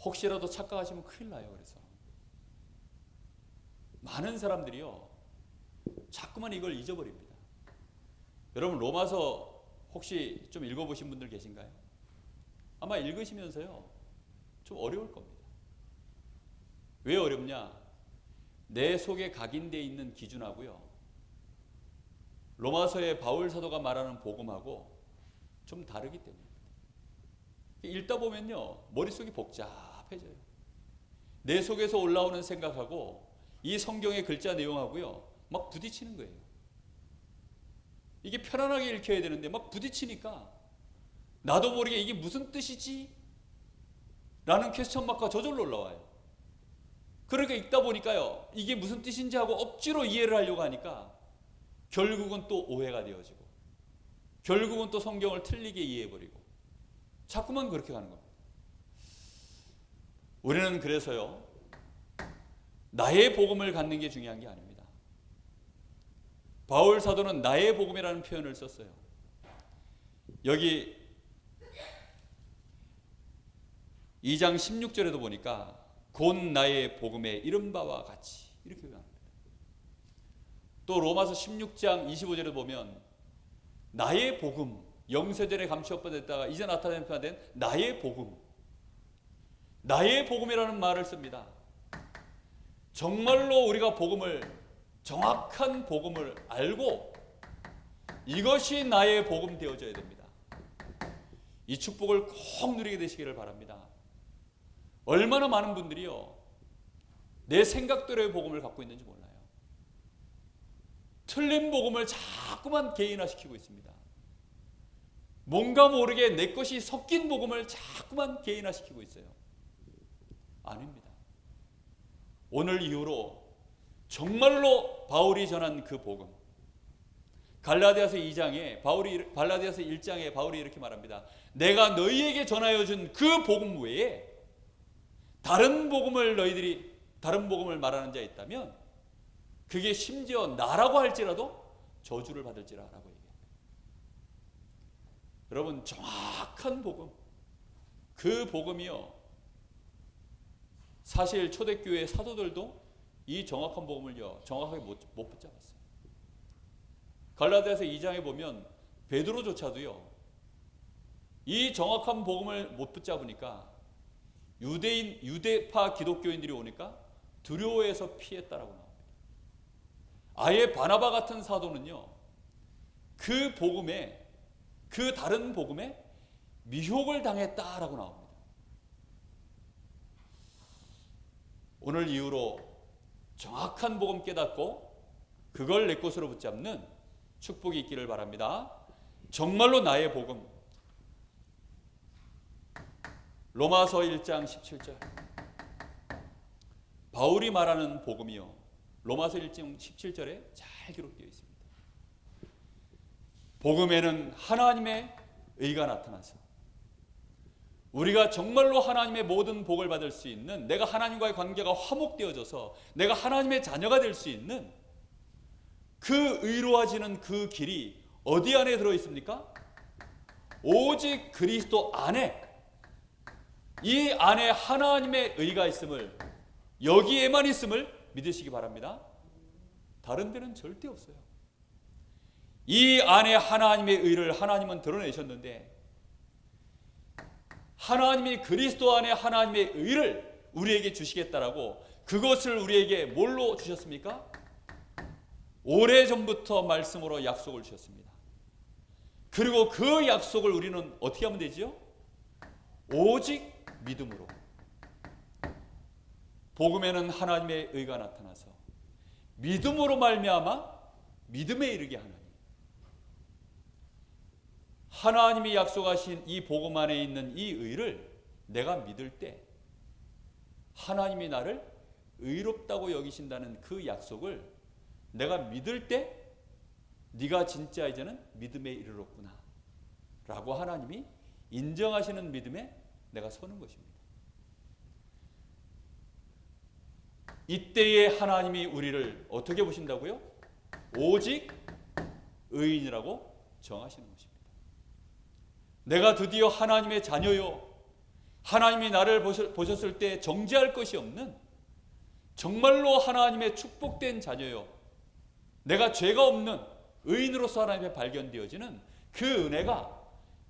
혹시라도 착각하시면 큰일 나요. 그래서 많은 사람들이요 자꾸만 이걸 잊어버립니다. 여러분 로마서 혹시 좀 읽어보신 분들 계신가요? 아마 읽으시면서요 좀 어려울 겁니다. 왜 어렵냐? 내 속에 각인되어 있는 기준하고요 로마서의 바울 사도가 말하는 복음하고 좀 다르기 때문입니다. 읽다 보면요 머릿속이 복잡해져요. 내 속에서 올라오는 생각하고 이 성경의 글자 내용하고요 막 부딪히는 거예요. 이게 편안하게 읽혀야 되는데 막 부딪히니까 나도 모르게 이게 무슨 뜻이지? 라는 퀘스천 마크가 저절로 올라와요. 그러니까 읽다 보니까요 이게 무슨 뜻인지 하고 억지로 이해를 하려고 하니까 결국은 또 오해가 되어지고 결국은 또 성경을 틀리게 이해해버리고 자꾸만 그렇게 가는 겁니다. 우리는 그래서요 나의 복음을 갖는 게 중요한 게 아닙니다. 바울 사도는 나의 복음이라는 표현을 썼어요. 여기 2장 16절에도 보니까 곧 나의 복음의 이른 바와 같이 이렇게 표현합니다. 또 로마서 16장 25절에 보면 나의 복음, 영세전에 감추어ப்படு다가 이제 나타낸 표현된 나의 복음, 나의 복음이라는 말을 씁니다. 정말로 우리가 복음을 정확한 복음을 알고 이것이 나의 복음 되어져야 됩니다. 이 축복을 꼭 누리게 되시기를 바랍니다. 얼마나 많은 분들이요 내 생각대로의 복음을 갖고 있는지 몰라요. 틀린 복음을 자꾸만 개인화시키고 있습니다. 뭔가 모르게 내 것이 섞인 복음을 자꾸만 개인화시키고 있어요. 아닙니다. 오늘 이후로 정말로 바울이 전한 그 복음, 갈라디아서 2장에 갈라디아서 1장에 바울이 이렇게 말합니다. 내가 너희에게 전하여 준 그 복음 외에 다른 복음을 말하는 자 있다면 그게 심지어 나라고 할지라도 저주를 받을지라라고 얘기합니다. 여러분 정확한 복음, 그 복음이요 사실 초대교회 사도들도 이 정확한 복음을요 정확하게 못 붙잡았어요. 갈라디아서 2장에 보면 베드로조차도요 이 정확한 복음을 못 붙잡으니까 유대파 기독교인들이 오니까 두려워해서 피했다라고 나옵니다. 아예 바나바 같은 사도는요 그 복음에, 그 다른 복음에 미혹을 당했다라고 나옵니다. 오늘 이후로 정확한 복음 깨닫고 그걸 내 것으로 붙잡는 축복이 있기를 바랍니다. 정말로 나의 복음, 로마서 1장 17절 바울이 말하는 복음이요 로마서 1장 17절에 잘 기록되어 있습니다. 복음에는 하나님의 의가 나타나서 우리가 정말로 하나님의 모든 복을 받을 수 있는, 내가 하나님과의 관계가 화목되어져서 내가 하나님의 자녀가 될 수 있는 그 의로워지는 그 길이 어디 안에 들어있습니까? 오직 그리스도 안에, 이 안에 하나님의 의가 있음을, 여기에만 있음을 믿으시기 바랍니다. 다른 데는 절대 없어요. 이 안에 하나님의 의를 하나님은 드러내셨는데 하나님이 그리스도 안에 하나님의 의를 우리에게 주시겠다라고 그것을 우리에게 뭘로 주셨습니까? 오래전부터 말씀으로 약속을 주셨습니다. 그리고 그 약속을 우리는 어떻게 하면 되지요? 오직 믿음으로. 복음에는 하나님의 의가 나타나서 믿음으로 말미암아 믿음에 이르게 하나니, 하나님이 약속하신 이 복음 안에 있는 이 의를 내가 믿을 때 하나님이 나를 의롭다고 여기신다는 그 약속을 내가 믿을 때 네가 진짜 이제는 믿음에 이르렀구나 라고 하나님이 인정하시는 믿음에 내가 서는 것입니다. 이때에 하나님이 우리를 어떻게 보신다고요? 오직 의인이라고 정하시는 것입니다. 내가 드디어 하나님의 자녀요, 하나님이 나를 보셨을 때 정죄할 것이 없는 정말로 하나님의 축복된 자녀요, 내가 죄가 없는 의인으로서 하나님 앞에 발견되어지는 그 은혜가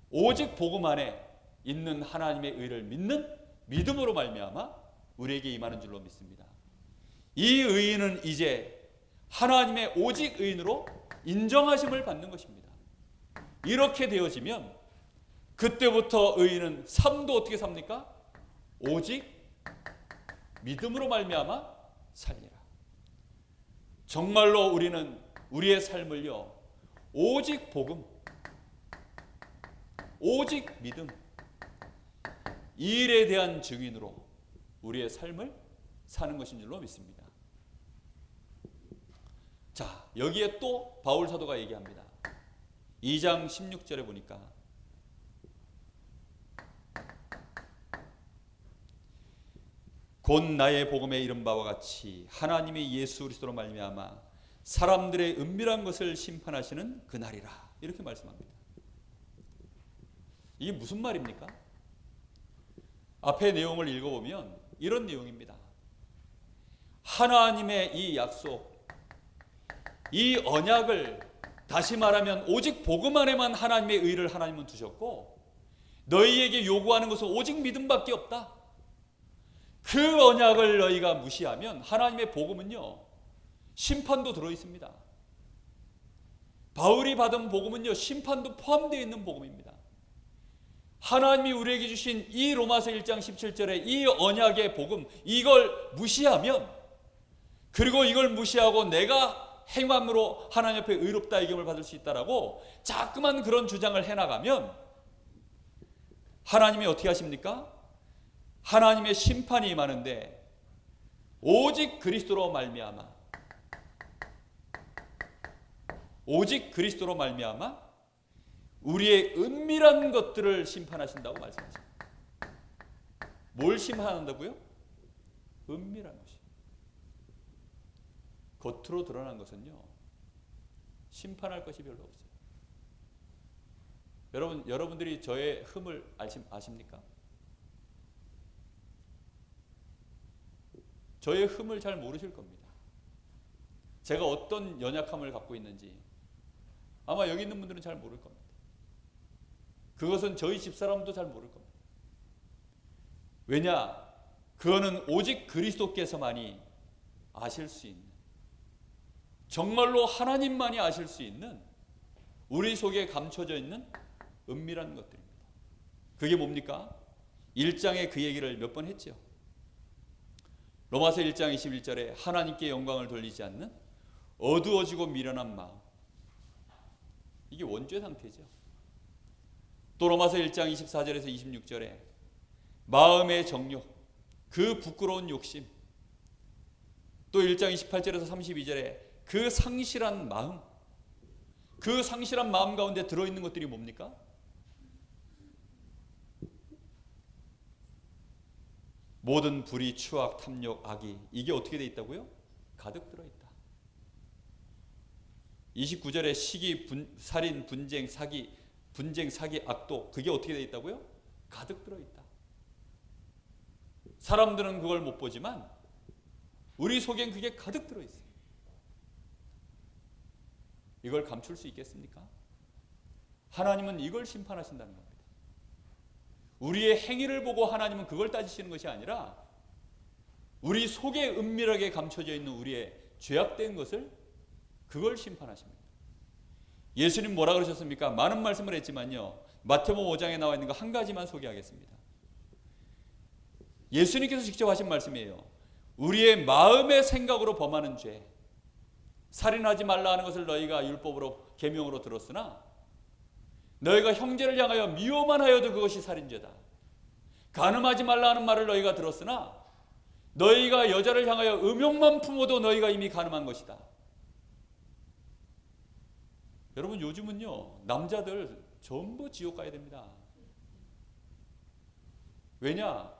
오직 복음 안에 있는 하나님의 의를 믿는 믿음으로 말미암아 우리에게 임하는 줄로 믿습니다. 이 의인은 이제 하나님의 오직 의인으로 인정하심을 받는 것입니다. 이렇게 되어지면 그때부터 의인은 삶도 어떻게 삽니까? 오직 믿음으로 말미암아 살리라. 정말로 우리는 우리의 삶을요, 오직 복음, 오직 믿음, 이 일에 대한 증인으로 우리의 삶을 사는 것인 줄로 믿습니다. 자, 여기에 또 바울 사도가 얘기합니다. 2장 16절에 보니까 곧 나의 복음에 이른 바와 같이 하나님의 예수 그리스도로 말미암아 사람들의 은밀한 것을 심판하시는 그날이라, 이렇게 말씀합니다. 이게 무슨 말입니까? 앞에 내용을 읽어보면 이런 내용입니다. 하나님의 이 약속, 이 언약을, 다시 말하면 오직 복음 안에만 하나님의 의를 하나님은 두셨고 너희에게 요구하는 것은 오직 믿음밖에 없다. 그 언약을 너희가 무시하면 하나님의 복음은요, 심판도 들어있습니다. 바울이 받은 복음은요, 심판도 포함되어 있는 복음입니다. 하나님이 우리에게 주신 이 로마서 1장 17절의 이 언약의 복음, 이걸 무시하면, 그리고 이걸 무시하고 내가 행함으로 하나님 앞에 의롭다 이김을 받을 수 있다라고 자꾸만 그런 주장을 해나가면 하나님이 어떻게 하십니까? 하나님의 심판이 임하는데 오직 그리스도로 말미암아, 오직 그리스도로 말미암아 우리의 은밀한 것들을 심판하신다고 말씀하십니다. 뭘 심판한다고요? 은밀한 것이. 겉으로 드러난 것은요, 심판할 것이 별로 없어요. 여러분들이 저의 흠을 아십니까? 저의 흠을 잘 모르실 겁니다. 제가 어떤 연약함을 갖고 있는지 아마 여기 있는 분들은 잘 모를 겁니다. 그것은 저희 집사람도 잘 모를 겁니다. 왜냐? 그거는 오직 그리스도께서만이 아실 수 있는, 정말로 하나님만이 아실 수 있는 우리 속에 감춰져 있는 은밀한 것들입니다. 그게 뭡니까? 1장에 그 얘기를 몇 번 했죠. 로마서 1장 21절에 하나님께 영광을 돌리지 않는 어두워지고 미련한 마음, 이게 원죄 상태죠. 또 로마서 1장 24절에서 26절에 마음의 정욕, 그 부끄러운 욕심, 또 1장 28절에서 32절에 그 상실한 마음, 그 상실한 마음 가운데 들어있는 것들이 뭡니까? 모든 불의, 추악, 탐욕, 악이, 이게 어떻게 되어 있다고요? 가득 들어있다. 29절에 시기, 살인, 분쟁, 사기, 악독, 그게 어떻게 되어 있다고요? 가득 들어있다. 사람들은 그걸 못 보지만 우리 속엔 그게 가득 들어있어요. 이걸 감출 수 있겠습니까? 하나님은 이걸 심판하신다는 겁니다. 우리의 행위를 보고 하나님은 그걸 따지시는 것이 아니라 우리 속에 은밀하게 감춰져 있는 우리의 죄악된 것을, 그걸 심판하십니다. 예수님 뭐라 그러셨습니까? 많은 말씀을 했지만요, 마태복음 5장에 나와 있는 거 한 가지만 소개하겠습니다. 예수님께서 직접 하신 말씀이에요. 우리의 마음의 생각으로 범하는 죄, 살인하지 말라 하는 것을 너희가 율법으로 계명으로 들었으나 너희가 형제를 향하여 미워만 하여도 그것이 살인죄다. 간음하지 말라 하는 말을 너희가 들었으나 너희가 여자를 향하여 음욕만 품어도 너희가 이미 간음한 것이다. 여러분, 요즘은요, 남자들 전부 지옥 가야 됩니다. 왜냐?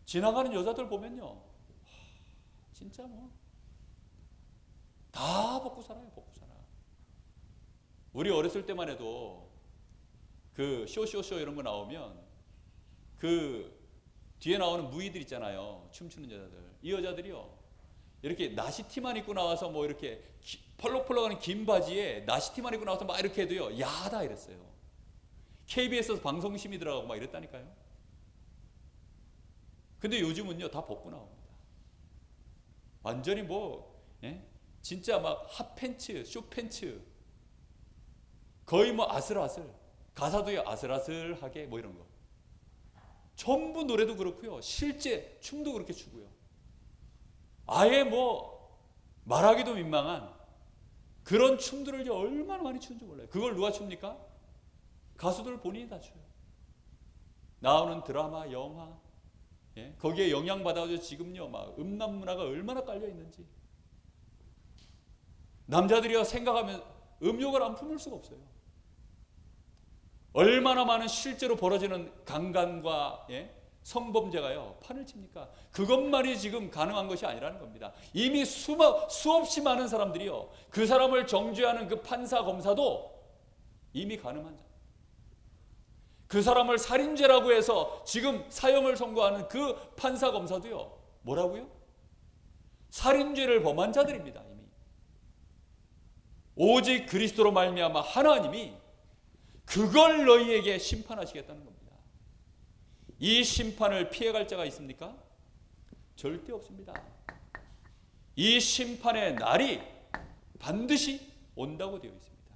지나가는 여자들 보면요, 진짜 다 벗고 살아요. 벗고 살아. 우리 어렸을 때만 해도 그 쇼쇼쇼 이런 거 나오면 그 뒤에 나오는 무희들 있잖아요. 춤추는 여자들. 이 여자들이요. 이렇게 나시티만 입고 나와서 뭐 이렇게 펄럭펄럭하는 긴 바지에 나시티만 입고 나와서 막 이렇게 해도요. 야하다 이랬어요. KBS에서 방송심이 들어가고 막 이랬다니까요. 근데 요즘은요. 다 벗고 나옵니다. 완전히 뭐 진짜 막 핫팬츠, 쇼팬츠 거의 뭐 아슬아슬 가사도요. 아슬아슬하게 뭐 이런 거 전부 노래도 그렇고요. 실제 춤도 그렇게 추고요. 아예 뭐 말하기도 민망한 그런 춤들을 이제 얼마나 많이 추는지 몰라요. 그걸 누가 춥니까? 가수들 본인이 다 춰요. 나오는 드라마, 영화 거기에 영향받아서 지금요 막 음란 문화가 얼마나 깔려 있는지 남자들이요 생각하면 음욕을 안 품을 수가 없어요. 얼마나 많은 실제로 벌어지는 강간과 성범죄가요 판을 칩니까? 그것만이 지금 가능한 것이 아니라는 겁니다. 이미 수없이 많은 사람들이요 그 사람을 정죄하는 그 판사 검사도 이미 가늠한 자. 그 사람을 살인죄라고 해서 지금 사형을 선고하는 그 판사 검사도요 뭐라고요? 살인죄를 범한 자들입니다. 이미 오직 그리스도로 말미암아 하나님이 그걸 너희에게 심판하시겠다는 겁니다. 이 심판을 피해갈 자가 있습니까? 절대 없습니다. 이 심판의 날이 반드시 온다고 되어 있습니다.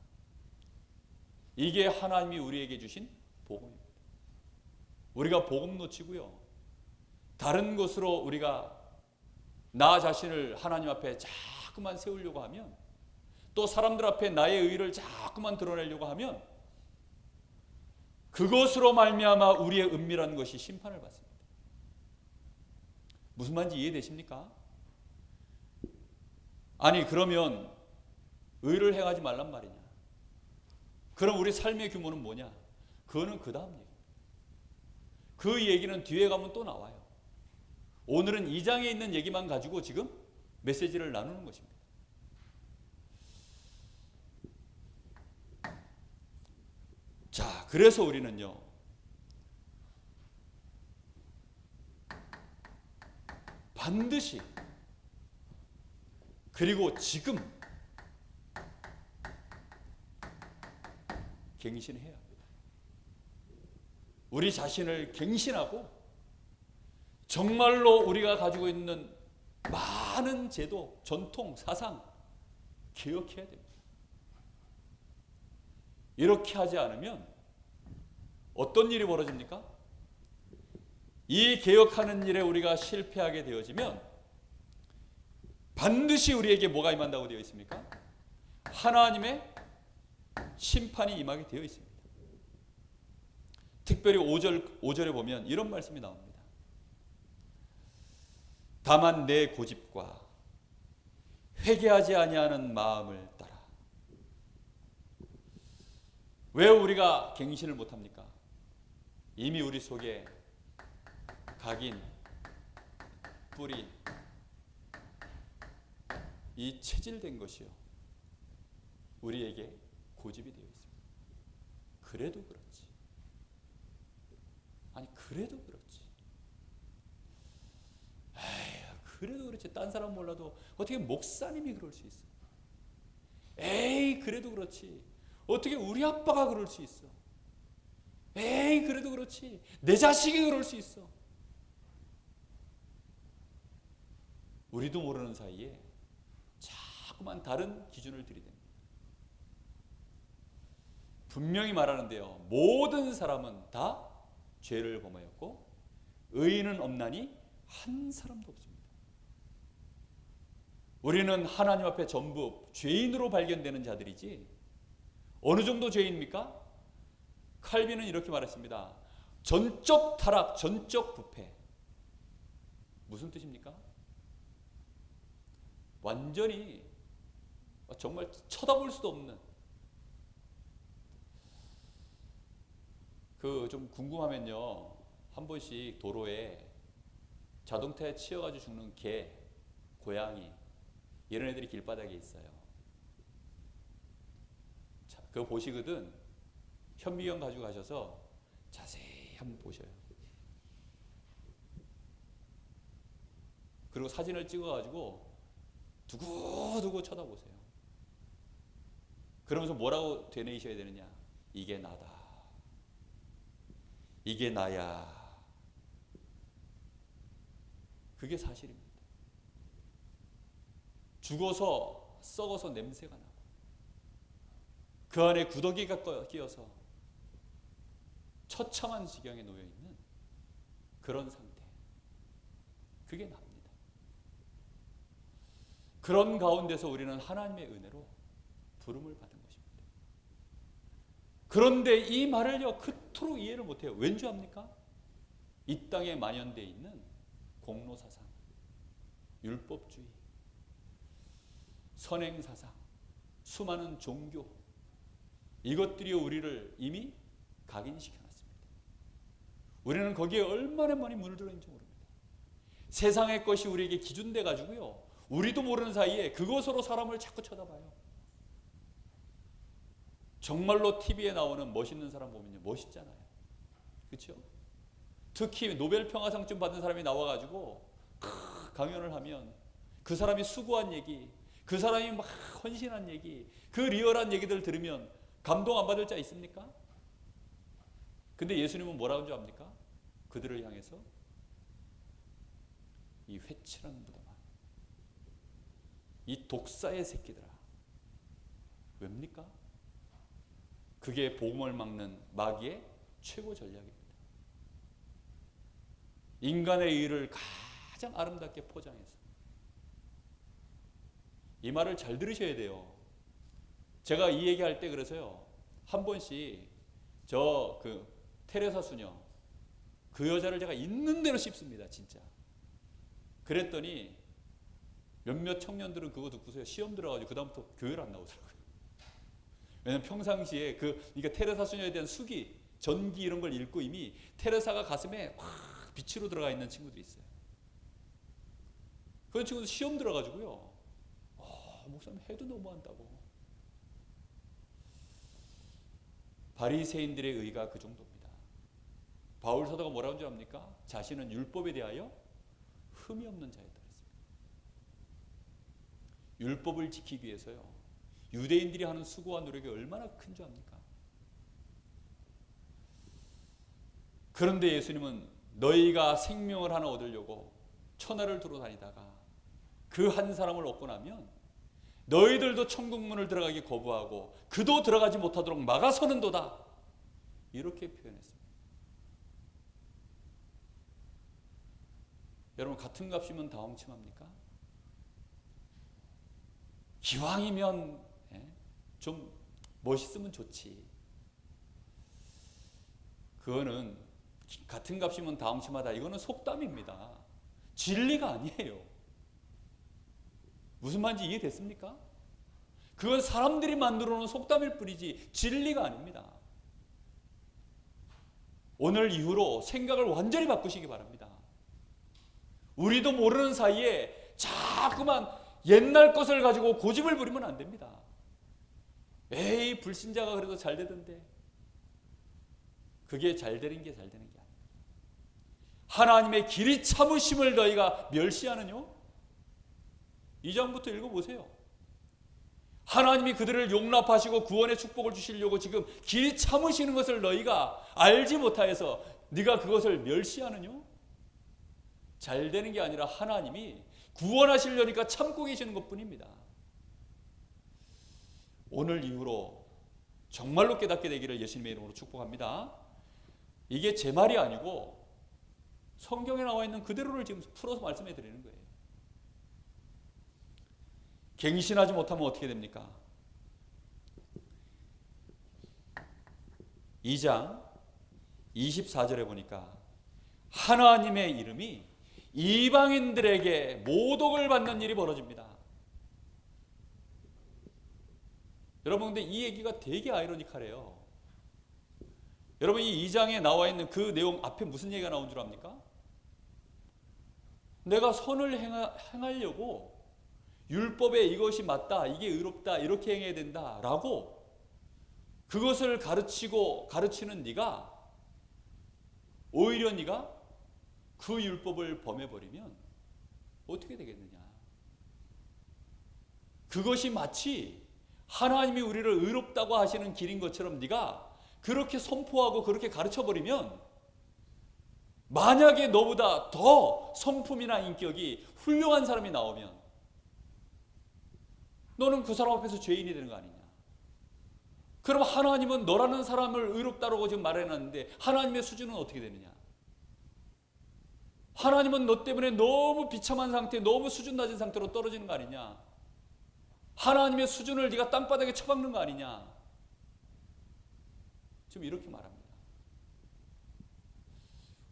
이게 하나님이 우리에게 주신 복음입니다. 우리가 복음 놓치고요. 다른 것으로 우리가 나 자신을 하나님 앞에 자꾸만 세우려고 하면 또 사람들 앞에 나의 의의를 자꾸만 드러내려고 하면 그것으로 말미암아 우리의 은밀한 것이 심판을 받습니다. 무슨 말인지 이해되십니까? 아니 그러면 의를 행하지 말란 말이냐? 그럼 우리 삶의 규모는 뭐냐? 그거는 그 다음 얘기입니다. 그 얘기는 뒤에 가면 또 나와요. 오늘은 2장에 있는 얘기만 가지고 지금 메시지를 나누는 것입니다. 자, 그래서 우리는요 반드시 그리고 지금 갱신해야 합니다. 우리 자신을 갱신하고 정말로 우리가 가지고 있는 많은 제도, 전통, 사상 개혁해야 됩니다. 이렇게 하지 않으면 어떤 일이 벌어집니까? 이 개혁하는 일에 우리가 실패하게 되어지면 반드시 우리에게 뭐가 임한다고 되어 있습니까? 하나님의 심판이 임하게 되어 있습니다. 특별히 5절에 보면 이런 말씀이 나옵니다. 다만 내 고집과 회개하지 아니하는 마음을 따라. 왜 우리가 갱신을 못합니까? 이미 우리 속에 각인, 뿌리, 이 체질된 것이요 우리에게 고집이 되어 있습니다. 그래도 그렇지. 아니 그래도 그렇지. 에이, 그래도 그렇지. 딴 사람 몰라도 어떻게 목사님이 그럴 수 있어? 에이 그래도 그렇지. 어떻게 우리 아빠가 그럴 수 있어? 에이 그래도 그렇지. 내 자식이 그럴 수 있어. 우리도 모르는 사이에 자꾸만 다른 기준을 들이댑니다. 분명히 말하는데요. 모든 사람은 다 죄를 범하였고 의인은 없나니 한 사람도 없습니다. 우리는 하나님 앞에 전부 죄인으로 발견되는 자들이지 어느 정도 죄인입니까? 칼빈은 이렇게 말했습니다. 전적 타락, 전적 부패. 무슨 뜻입니까? 완전히 정말 쳐다볼 수도 없는 그 좀 궁금하면요 한 번씩 도로에 자동차에 치여가지고 죽는 개, 고양이 이런 애들이 길바닥에 있어요. 자, 그거 보시거든 현미경 가지고 가셔서 자세히 한번 보셔요. 그리고 사진을 찍어가지고 두고두고 쳐다보세요. 그러면서 뭐라고 되뇌이셔야 되느냐? 이게 나다. 이게 나야. 그게 사실입니다. 죽어서 썩어서 냄새가 나고 그 안에 구더기가 끼어서 처참한 지경에 놓여있는 그런 상태. 그게 납니다. 그런 가운데서 우리는 하나님의 은혜로 부름을 받은 것입니다. 그런데 이 말을요 그토록 이해를 못해요. 왠지 압니까? 이 땅에 만연되어 있는 공로사상, 율법주의, 선행사상, 수많은 종교, 이것들이 우리를 이미 각인시켜놨습니다. 우리는 거기에 얼마나 많이 물들어있는지 모릅니다. 세상의 것이 우리에게 기준돼 가지고요 우리도 모르는 사이에 그것으로 사람을 자꾸 쳐다봐요. 정말로 TV에 나오는 멋있는 사람 보면요 멋있잖아요. 그렇죠? 특히 노벨 평화상쯤 받은 사람이 나와가지고 강연을 하면 그 사람이 수고한 얘기, 그 사람이 막 헌신한 얘기, 그 리얼한 얘기들을 들으면 감동 안 받을 자 있습니까? 근데 예수님은 뭐라고 줄 압니까? 그들을 향해서 이 회칠한 무덤아, 이 독사의 새끼들아, 왜입니까? 그게 복음을 막는 마귀의 최고 전략입니다. 인간의 의를 가장 아름답게 포장해서. 이 말을 잘 들으셔야 돼요. 제가 이 얘기할 때 그래서요 한 번씩 저 테레사 수녀 그 여자를 제가 있는 대로 씹습니다. 진짜. 그랬더니 몇몇 청년들은 그거 듣고서요 시험 들어가지고 그 다음부터 교회를 안 나오더라고요. 왜냐면 평상시에 그러니까 테레사 수녀에 대한 수기, 전기 이런 걸 읽고 이미 테레사가 가슴에 확 빛으로 들어가 있는 친구들이 있어요. 그런 친구들 시험 들어가지고요 목사님 해도 너무한다고. 바리새인들의 의가 그 정도입니다. 바울 사도가 뭐라고 줄 압니까? 자신은 율법에 대하여 흠이 없는 자였다 그랬습니다. 율법을 지키기 위해서요 유대인들이 하는 수고와 노력이 얼마나 큰 줄 압니까? 그런데 예수님은 너희가 생명을 하나 얻으려고 천하를 두루 다니다가 그 한 사람을 얻고 나면 너희들도 천국문을 들어가기 거부하고 그도 들어가지 못하도록 막아서는도다. 이렇게 표현했습니다. 여러분 같은 값이면 다 엉침합니까? 기왕이면 좀 멋있으면 좋지. 그거는 같은 값이면 다 엉침하다. 이거는 속담입니다. 진리가 아니에요. 무슨 말인지 이해됐습니까? 그건 사람들이 만들어 놓은 속담일 뿐이지 진리가 아닙니다. 오늘 이후로 생각을 완전히 바꾸시기 바랍니다. 우리도 모르는 사이에 자꾸만 옛날 것을 가지고 고집을 부리면 안 됩니다. 에이 불신자가 그래도 잘 되던데. 그게 잘 되는 게 잘 되는 게 아니에요. 하나님의 길이 참으심을 너희가 멸시하느뇨? 2장부터 읽어보세요. 하나님이 그들을 용납하시고 구원의 축복을 주시려고 지금 길이 참으시는 것을 너희가 알지 못하여서 네가 그것을 멸시하느뇨? 잘 되는 게 아니라 하나님이 구원하시려니까 참고 계시는 것뿐입니다. 오늘 이후로 정말로 깨닫게 되기를 예수님의 이름으로 축복합니다. 이게 제 말이 아니고 성경에 나와 있는 그대로를 지금 풀어서 말씀해 드리는 거예요. 갱신하지 못하면 어떻게 됩니까? 2장 24절에 보니까 하나님의 이름이 이방인들에게 모독을 받는 일이 벌어집니다. 여러분 근데 이 얘기가 되게 아이러니컬해요. 여러분 이 2장에 나와 있는 그 내용 앞에 무슨 얘기가 나온 줄 압니까? 내가 선을 행하려고 율법에 이것이 맞다, 이게 의롭다, 이렇게 행해야 된다 라고 그것을 가르치는 네가 오히려 네가 그 율법을 범해버리면 어떻게 되겠느냐. 그것이 마치 하나님이 우리를 의롭다고 하시는 길인 것처럼 네가 그렇게 선포하고 그렇게 가르쳐버리면 만약에 너보다 더 성품이나 인격이 훌륭한 사람이 나오면 너는 그 사람 앞에서 죄인이 되는 거 아니냐. 그럼 하나님은 너라는 사람을 의롭다라고 지금 말해놨는데 하나님의 수준은 어떻게 되느냐. 하나님은 너 때문에 너무 비참한 상태, 너무 수준 낮은 상태로 떨어지는 거 아니냐. 하나님의 수준을 네가 땅바닥에 쳐박는 거 아니냐. 지금 이렇게 말합니다.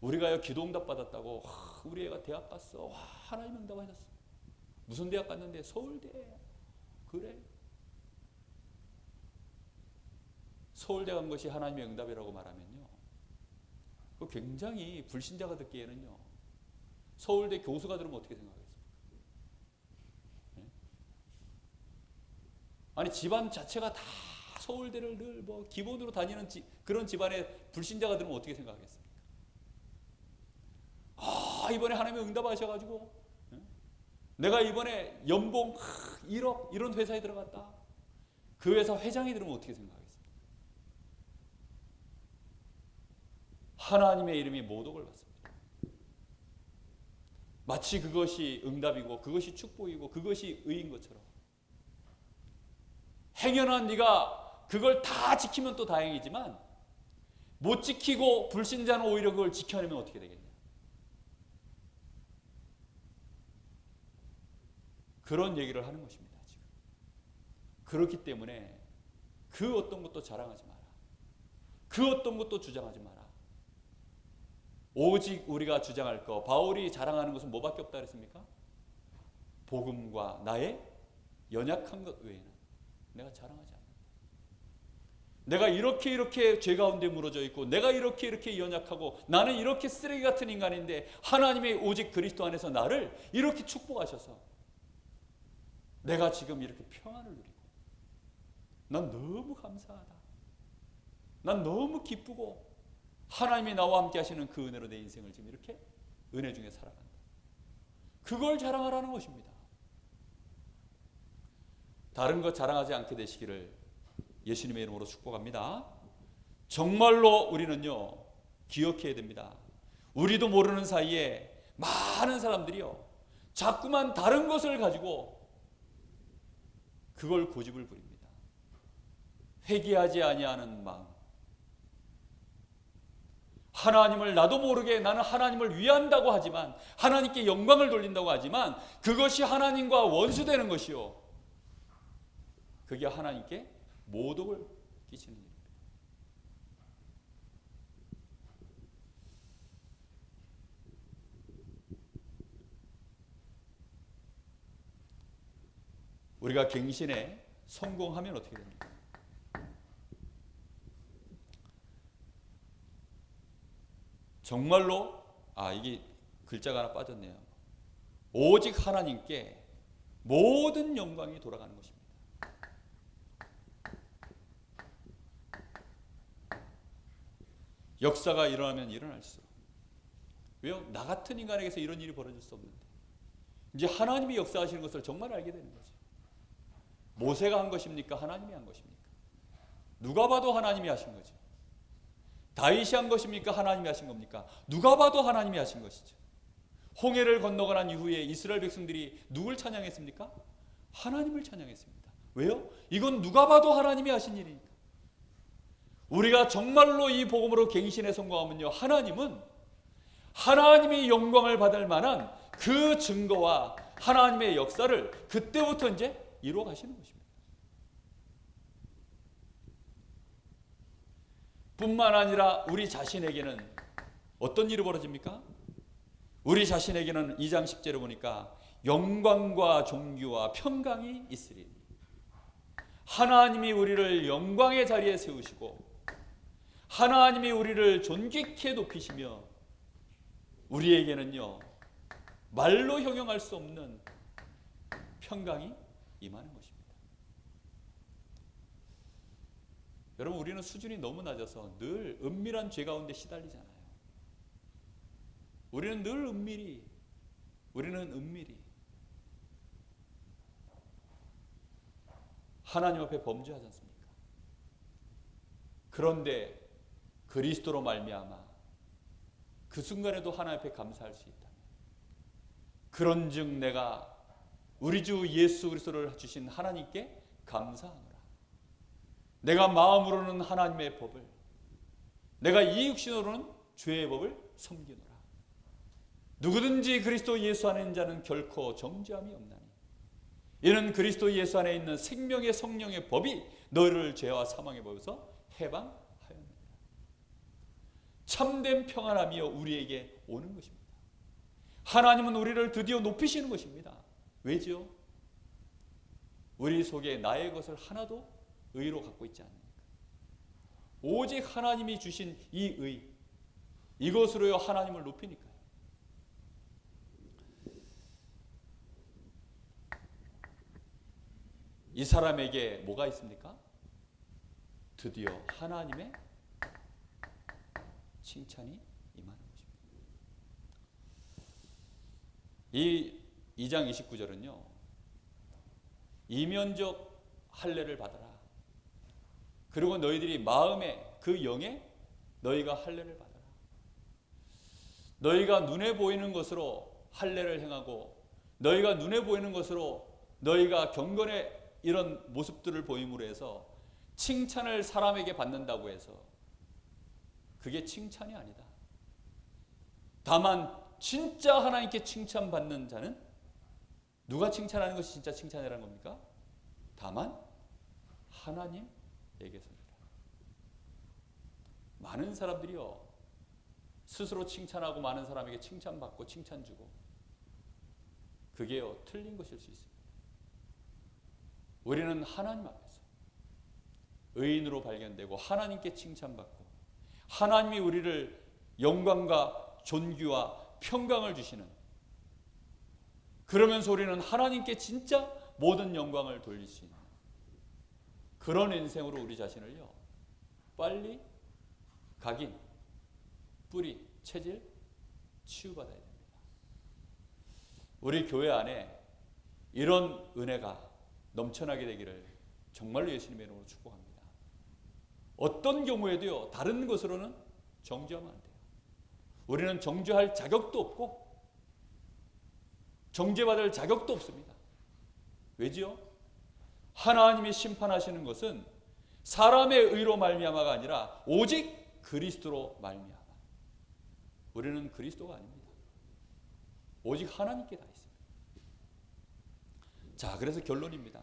우리가요 기도응답 받았다고 우리 애가 대학 갔어. 와, 하나님 응답하셨어. 무슨 대학 갔는데? 서울대. 그래? 서울대 간 것이 하나님의 응답이라고 말하면요, 그 굉장히 불신자가 듣기에는요, 서울대 교수가 들으면 어떻게 생각하겠습니까? 네? 아니 집안 자체가 다 서울대를 늘 뭐 기본으로 다니는 그런 집안의 불신자가 들으면 어떻게 생각하겠습니까? 아, 이번에 하나님의 응답하셔가지고 내가 이번에 연봉 1억 이런 회사에 들어갔다. 그 회사 회장이 들으면 어떻게 생각하겠습니까? 하나님의 이름이 모독을 받습니다. 마치 그것이 응답이고 그것이 축복이고 그것이 의인 것처럼. 행여나 네가 그걸 다 지키면 또 다행이지만 못 지키고 불신자는 오히려 그걸 지켜내면 어떻게 되겠냐. 그런 얘기를 하는 것입니다. 지금. 그렇기 때문에 그 어떤 것도 자랑하지 마라. 그 어떤 것도 주장하지 마라. 오직 우리가 주장할 것, 바울이 자랑하는 것은 뭐밖에 없다 그랬습니까? 복음과 나의 연약한 것 외에는 내가 자랑하지 않는다. 내가 이렇게 죄 가운데 무너져 있고 내가 이렇게 연약하고 나는 이렇게 쓰레기 같은 인간인데 하나님의 오직 그리스도 안에서 나를 이렇게 축복하셔서 내가 지금 이렇게 평안을 누리고 난 너무 감사하다. 난 너무 기쁘고 하나님이 나와 함께 하시는 그 은혜로 내 인생을 지금 이렇게 은혜 중에 살아간다. 그걸 자랑하라는 것입니다. 다른 것 자랑하지 않게 되시기를 예수님의 이름으로 축복합니다. 정말로 우리는요 기억해야 됩니다. 우리도 모르는 사이에 많은 사람들이요 자꾸만 다른 것을 가지고 그걸 고집을 부립니다. 회개하지 아니하는 마음. 하나님을 나도 모르게 나는 하나님을 위한다고 하지만 하나님께 영광을 돌린다고 하지만 그것이 하나님과 원수되는 것이요 그게 하나님께 모독을 끼치는 일입니다. 우리가 갱신에 성공하면 어떻게 됩니까? 정말로 이게 글자가 하나 빠졌네요. 오직 하나님께 모든 영광이 돌아가는 것입니다. 역사가 일어나면 일어날수록 왜요? 나 같은 인간에게서 이런 일이 벌어질 수 없는데 이제 하나님이 역사하시는 것을 정말 알게 되는 거죠. 모세가 한 것입니까? 하나님이 한 것입니까? 누가 봐도 하나님이 하신 거죠. 다윗이 한 것입니까? 하나님이 하신 겁니까? 누가 봐도 하나님이 하신 것이죠. 홍해를 건너고 난 이후에 이스라엘 백성들이 누굴 찬양했습니까? 하나님을 찬양했습니다. 왜요? 이건 누가 봐도 하나님이 하신 일이니까. 우리가 정말로 이 복음으로 갱신에 성공하면요 하나님은 하나님이 영광을 받을 만한 그 증거와 하나님의 역사를 그때부터 이제 이루어 가시는 것입니다. 뿐만 아니라 우리 자신에게는 어떤 일이 벌어집니까? 우리 자신에게는 2장 10절에 보니까 영광과 존귀와 평강이 있으리니 하나님이 우리를 영광의 자리에 세우시고 하나님이 우리를 존귀케 높이시며 우리에게는요 말로 형용할 수 없는 평강이 임하는 것입니다. 여러분, 우리는 수준이 너무 낮아서 늘 은밀한 죄 가운데 시달리잖아요. 우리는 늘 은밀히 하나님 앞에 범죄하지 않습니까? 그런데 그리스도로 말미암아 그 순간에도 하나님 앞에 감사할 수 있다면, 그런즉 내가 우리 주 예수 그리스도를 주신 하나님께 감사하노라. 내가 마음으로는 하나님의 법을, 내가 이 육신으로는 죄의 법을 섬기노라. 누구든지 그리스도 예수 안에 있는 자는 결코 정죄함이 없나니 이는 그리스도 예수 안에 있는 생명의 성령의 법이 너희를 죄와 사망의 법에서 해방하였느니라. 참된 평안함이여 우리에게 오는 것입니다. 하나님은 우리를 드디어 높이시는 것입니다. 왜지요? 우리 속에 나의 것을 하나도 의로 갖고 있지 않습니까? 오직 하나님이 주신 이 의, 이것으로요 하나님을 높이니까요. 이 사람에게 뭐가 있습니까? 드디어 하나님의 칭찬이 임하는 것입니다. 이 2장 29절은요. 이면적 할례를 받아라. 그리고 너희들이 마음에 그 영에 너희가 할례를 받아라. 너희가 눈에 보이는 것으로 할례를 행하고 너희가 눈에 보이는 것으로 너희가 경건의 이런 모습들을 보임으로 해서 칭찬을 사람에게 받는다고 해서 그게 칭찬이 아니다. 다만 진짜 하나님께 칭찬받는 자는 누가 칭찬하는 것이 진짜 칭찬이라는 겁니까? 다만 하나님에게서니라. 많은 사람들이요 스스로 칭찬하고 많은 사람에게 칭찬받고 칭찬 주고 그게요 틀린 것일 수 있습니다. 우리는 하나님 앞에서 의인으로 발견되고 하나님께 칭찬받고 하나님이 우리를 영광과 존귀와 평강을 주시는, 그러면서 우리는 하나님께 진짜 모든 영광을 돌릴 수 있는 그런 인생으로 우리 자신을요 빨리 각인, 뿌리, 체질 치유받아야 됩니다. 우리 교회 안에 이런 은혜가 넘쳐나게 되기를 정말로 예수님의 이름으로 축복합니다. 어떤 경우에도요 다른 것으로는 정죄하면 안 돼요. 우리는 정죄할 자격도 없고 정죄받을 자격도 없습니다. 왜지요? 하나님이 심판하시는 것은 사람의 의로 말미암아가 아니라 오직 그리스도로 말미암아. 우리는 그리스도가 아닙니다. 오직 하나님께 다 있습니다. 자, 그래서 결론입니다.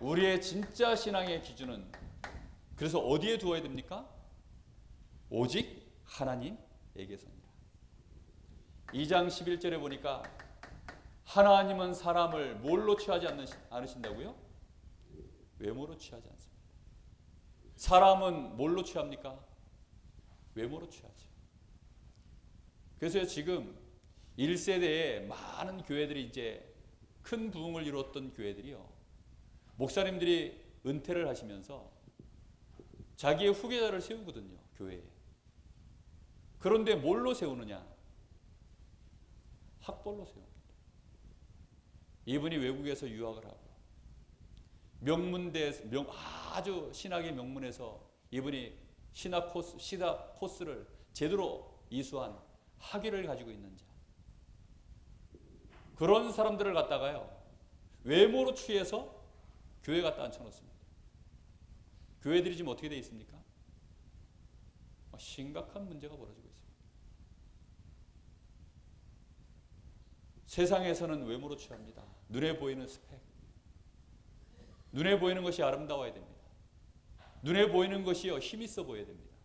우리의 진짜 신앙의 기준은 그래서 어디에 두어야 됩니까? 오직 하나님에게서입니다. 2장 11절에 보니까 하나님은 사람을 뭘로 취하지 않으신다고요? 외모로 취하지 않습니다. 사람은 뭘로 취합니까? 외모로 취하죠. 그래서 지금 1세대에 많은 교회들이 이제 큰 부흥을 이루었던 교회들이요. 목사님들이 은퇴를 하시면서 자기의 후계자를 세우거든요. 교회에. 그런데 뭘로 세우느냐? 학벌로 세웁니다. 이분이 외국에서 유학을 하고 아주 신학의 명문에서 이분이 신학 코스를 제대로 이수한 학위를 가지고 있는 자. 그런 사람들을 갖다가요 외모로 취해서 교회 갖다 앉혀놓습니다. 교회들이 지금 어떻게 되어 있습니까? 심각한 문제가 벌어지고 있습니다. 세상에서는 외모로 취합니다. 눈에 보이는 스펙, 눈에 보이는 것이 아름다워야 됩니다. 눈에 보이는 것이요 힘 있어 보여야 됩니다.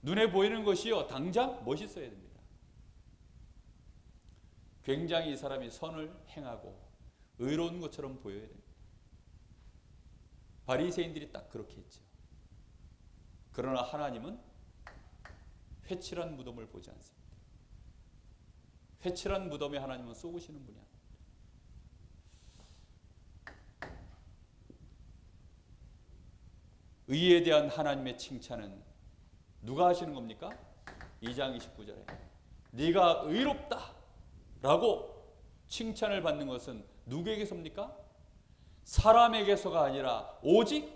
눈에 보이는 것이요 당장 멋있어야 됩니다. 굉장히 이 사람이 선을 행하고 의로운 것처럼 보여야 됩니다. 바리새인들이 딱 그렇게 했죠. 그러나 하나님은 회칠한 무덤을 보지 않습니다. 회칠한 무덤에 하나님은 쏘으시는 분이 아닙니다. 의에 대한 하나님의 칭찬은 누가 하시는 겁니까? 2장 29절에 네가 의롭다 라고 칭찬을 받는 것은 누구에게서입니까? 사람에게서가 아니라 오직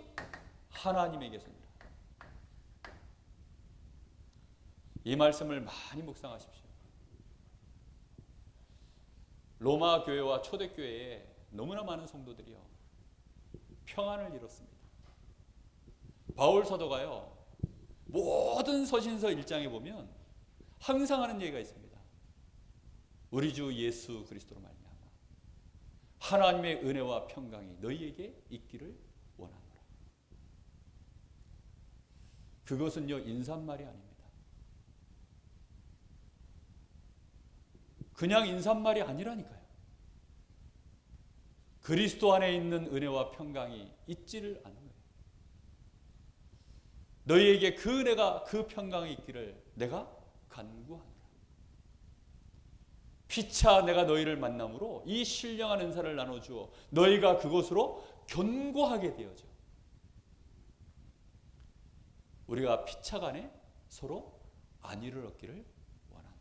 하나님에게서입니다. 이 말씀을 많이 묵상하십시오. 로마 교회와 초대교회에 너무나 많은 성도들이요 평안을 잃었습니다. 바울 사도가요 모든 서신서 1장에 보면 항상 하는 얘기가 있습니다. 우리 주 예수 그리스도로 말미암아 하나님의 은혜와 평강이 너희에게 있기를 원하노라. 그것은요 인사말이 아닙니다. 그냥 인사말이 아니라니까요. 그리스도 안에 있는 은혜와 평강이 있지를 않는 거예요. 너희에게 그 은혜가 그 평강이 있기를 내가 간구하노라. 피차 내가 너희를 만남으로 이 신령한 은사를 나눠주어 너희가 그것으로 견고하게 되어져. 우리가 피차간에 서로 안위를 얻기를 원하노라.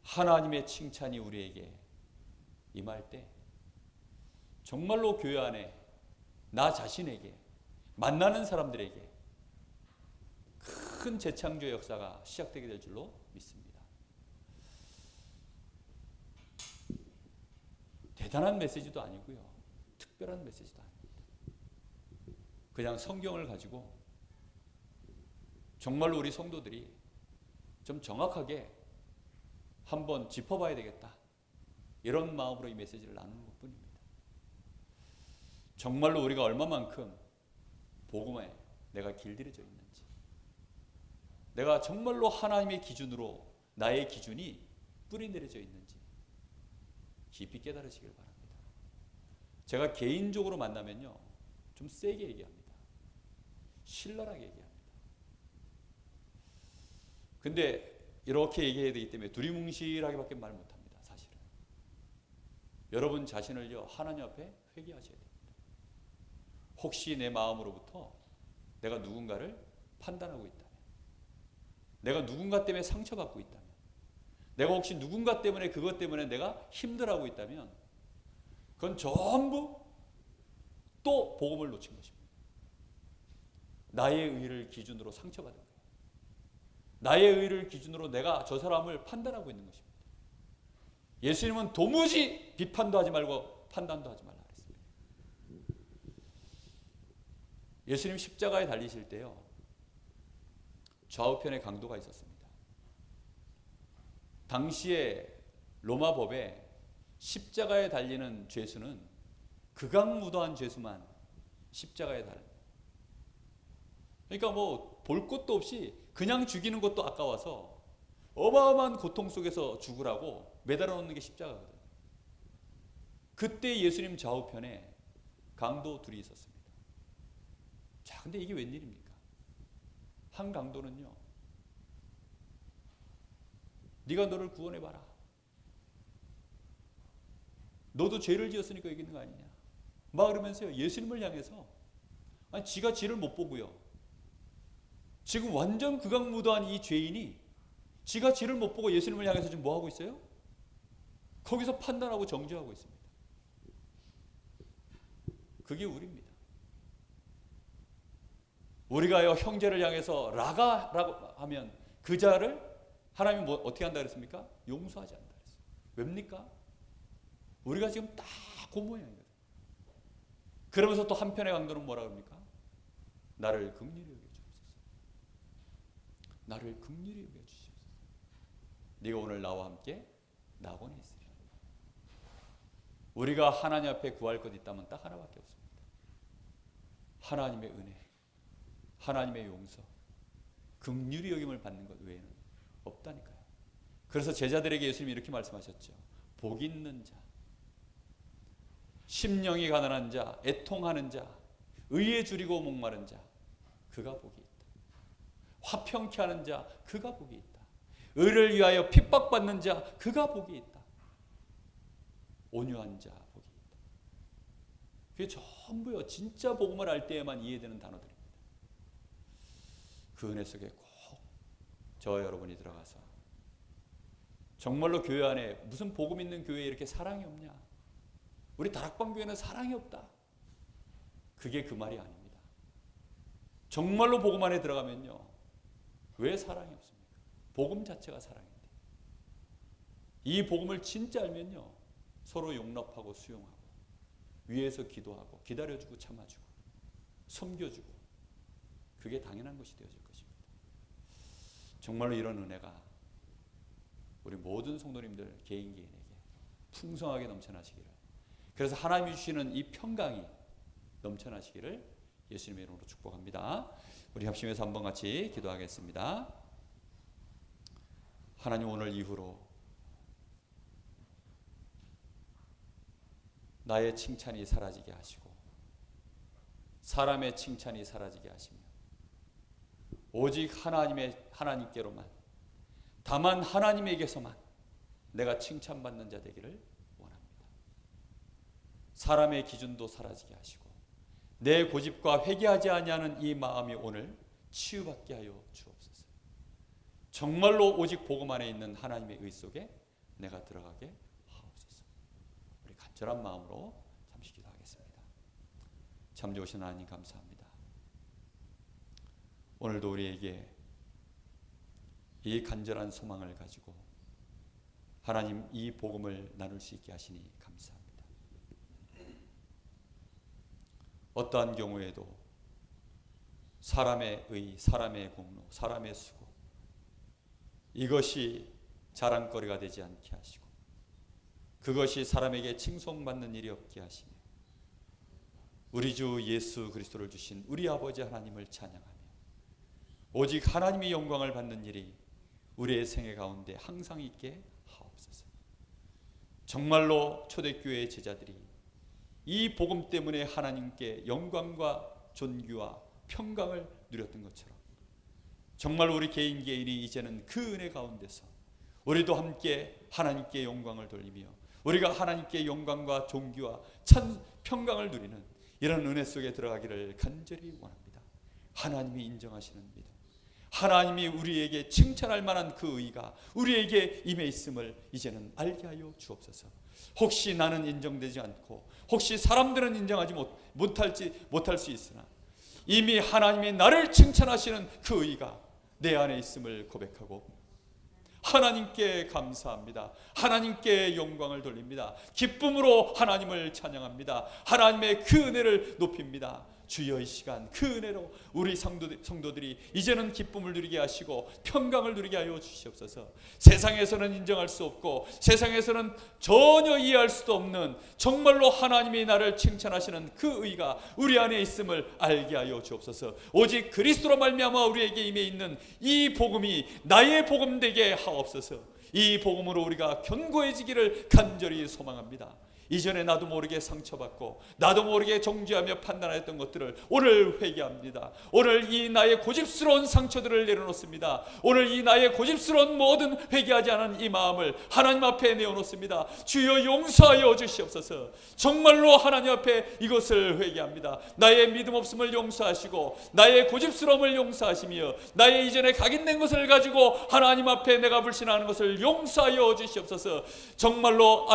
하나님의 칭찬이 우리에게 임할 때 정말로 교회 안에 나 자신에게 만나는 사람들에게 큰 재창조의 역사가 시작되게 될 줄로 믿습니다. 대단한 메시지도 아니고요. 특별한 메시지도 아닙니다. 그냥 성경을 가지고 정말로 우리 성도들이 좀 정확하게 한번 짚어봐야 되겠다. 이런 마음으로 이 메시지를 나누는 것뿐입니다. 정말로 우리가 얼마만큼 복음에 내가 길들여져 있는지, 내가 정말로 하나님의 기준으로 나의 기준이 뿌리내려져 있는지 깊이 깨달으시길 바랍니다. 제가 개인적으로 만나면요 좀 세게 얘기합니다. 신랄하게 얘기합니다. 근데 이렇게 얘기해야 되기 때문에 두리뭉실하게밖에 말 못합니다. 사실은 여러분 자신을요 하나님 앞에 회개하셔야 됩니다. 혹시 내 마음으로부터 내가 누군가를 판단하고 있다면, 내가 누군가 때문에 상처받고 있다면, 내가 혹시 누군가 때문에 그것 때문에 내가 힘들어하고 있다면 그건 전부 또 복음을 놓친 것입니다. 나의 의를 기준으로 상처받은 거예요. 나의 의를 기준으로 내가 저 사람을 판단하고 있는 것입니다. 예수님은 도무지 비판도 하지 말고 판단도 하지 말라 그랬습니다. 예수님 십자가에 달리실 때요 좌우편에 강도가 있었습니다. 당시에 로마 법에 십자가에 달리는 죄수는 극악무도한 죄수만 십자가에 달립니다. 그러니까 뭐 볼 것도 없이 그냥 죽이는 것도 아까워서 어마어마한 고통 속에서 죽으라고 매달아 놓는 게 십자가거든요. 그때 예수님 좌우편에 강도 둘이 있었습니다. 자, 근데 이게 웬일입니까? 한 강도는요, 네가 너를 구원해봐라. 너도 죄를 지었으니까 여기 있는 거 아니냐. 막 그러면서요, 예수님을 향해서, 아니, 지가 지를 못 보고요. 지금 완전 극악무도한 이 죄인이 지가 지를 못 보고 예수님을 향해서 지금 뭐 하고 있어요? 거기서 판단하고 정죄하고 있습니다. 그게 우리입니다. 우리가요 형제를 향해서 라가라고 하면 그 자를 하나님이 뭐 어떻게 한다 그랬습니까? 용서하지 않는다 그랬어요. 왜입니까? 우리가 지금 딱 그 모양이거든요. 그러면서 또 한편의 강도는 뭐라 그럽니까? 나를 긍휼히 여겨 주옵소서. 나를 긍휼히 여겨 주시옵소서. 네가 오늘 나와 함께 낙원에 있으리라. 우리가 하나님 앞에 구할 것 있다면 딱 하나밖에 없습니다. 하나님의 은혜, 하나님의 용서, 긍휼히 여김을 받는 것 외에는 없다니까요. 그래서 제자들에게 예수님이 이렇게 말씀하셨죠. 복 있는 자, 심령이 가난한 자, 애통하는 자, 의에 줄이고 목마른 자, 그가 복이 있다. 화평케 하는 자, 그가 복이 있다. 의를 위하여 핍박받는 자, 그가 복이 있다. 온유한 자, 복이 있다. 그게 전부요 진짜 복음을 알 때에만 이해되는 단어들입니다. 그 은혜 속에 꼭 저와 여러분이 들어가서 정말로 교회 안에 무슨 복음 있는 교회에 이렇게 사랑이 없냐, 우리 다락방 교회는 사랑이 없다, 그게 그 말이 아닙니다. 정말로 복음 안에 들어가면요 왜 사랑이 없습니까? 복음 자체가 사랑인데, 이 복음을 진짜 알면요 서로 용납하고 수용하고 위에서 기도하고 기다려주고 참아주고 섬겨주고, 그게 당연한 것이 되어질 것입니다. 정말로 이런 은혜가 우리 모든 성도님들 개인에게 풍성하게 넘쳐나시기를, 그래서 하나님이 주시는 이 평강이 넘쳐나시기를 예수님의 이름으로 축복합니다. 우리 합심해서 한번 같이 기도하겠습니다. 하나님, 오늘 이후로 나의 칭찬이 사라지게 하시고 사람의 칭찬이 사라지게 하시며 오직 하나님께로만, 다만 하나님에게서만 내가 칭찬받는 자 되기를 원합니다. 사람의 기준도 사라지게 하시고 내 고집과 회개하지 아니하는 이 마음이 오늘 치유받게 하여 주옵소서. 정말로 오직 복음 안에 있는 하나님의 의 속에 내가 들어가게 하옵소서. 우리 간절한 마음으로 잠시 기도하겠습니다. 참 좋으신 하나님 감사합니다. 오늘도 우리에게 이 간절한 소망을 가지고 하나님 이 복음을 나눌 수 있게 하시니 감사합니다. 어떠한 경우에도 사람의 의, 사람의 공로, 사람의 수고, 이것이 자랑거리가 되지 않게 하시고 그것이 사람에게 칭송받는 일이 없게 하시며 우리 주 예수 그리스도를 주신 우리 아버지 하나님을 찬양하며 오직 하나님의 영광을 받는 일이 우리의 생애 가운데 항상 있게 하옵소서. 정말로 초대교회의 제자들이 이 복음 때문에 하나님께 영광과 존귀와 평강을 누렸던 것처럼 정말 우리 개인이 이제는 그 은혜 가운데서 우리도 함께 하나님께 영광을 돌리며 우리가 하나님께 영광과 존귀와 평강을 누리는 이런 은혜 속에 들어가기를 간절히 원합니다. 하나님이 인정하시는 믿음, 하나님이 우리에게 칭찬할 만한 그 의가 우리에게 임해 있음을 이제는 알게 하여 주옵소서. 혹시 나는 인정되지 않고 혹시 사람들은 인정하지 못할 수 있으나 이미 하나님이 나를 칭찬하시는 그 의가 내 안에 있음을 고백하고 하나님께 감사합니다. 하나님께 영광을 돌립니다. 기쁨으로 하나님을 찬양합니다. 하나님의 그 은혜를 높입니다. 주여, 이 시간 그 은혜로 우리 성도들이 이제는 기쁨을 누리게 하시고 평강을 누리게 하여 주시옵소서. 세상에서는 인정할 수 없고 세상에서는 전혀 이해할 수도 없는 정말로 하나님이 나를 칭찬하시는 그 의가 우리 안에 있음을 알게 하여 주옵소서. 오직 그리스도로 말미암아 우리에게 임해 있는 이 복음이 나의 복음 되게 하옵소서. 이 복음으로 우리가 견고해지기를 간절히 소망합니다. 이전에 나도 모르게 상처받고 나도 모르게 정죄하며 판단했던 것들을 오늘 회개합니다. 오늘 이 나의 고집스러운 상처들을 내려놓습니다. 오늘 이 나의 고집스러운 모든 회개하지 않은 이 마음을 하나님 앞에 내어놓습니다. 주여 용서하여 주시옵소서. 정말로 하나님 앞에 이것을 회개합니다. 나의 믿음 없음을 용서하시고 나의 고집스러움을 용서하시며 나의 이전에 각인된 것을 가지고 하나님 앞에 내가 불신하는 것을 용서하여 주시옵소서. 정말로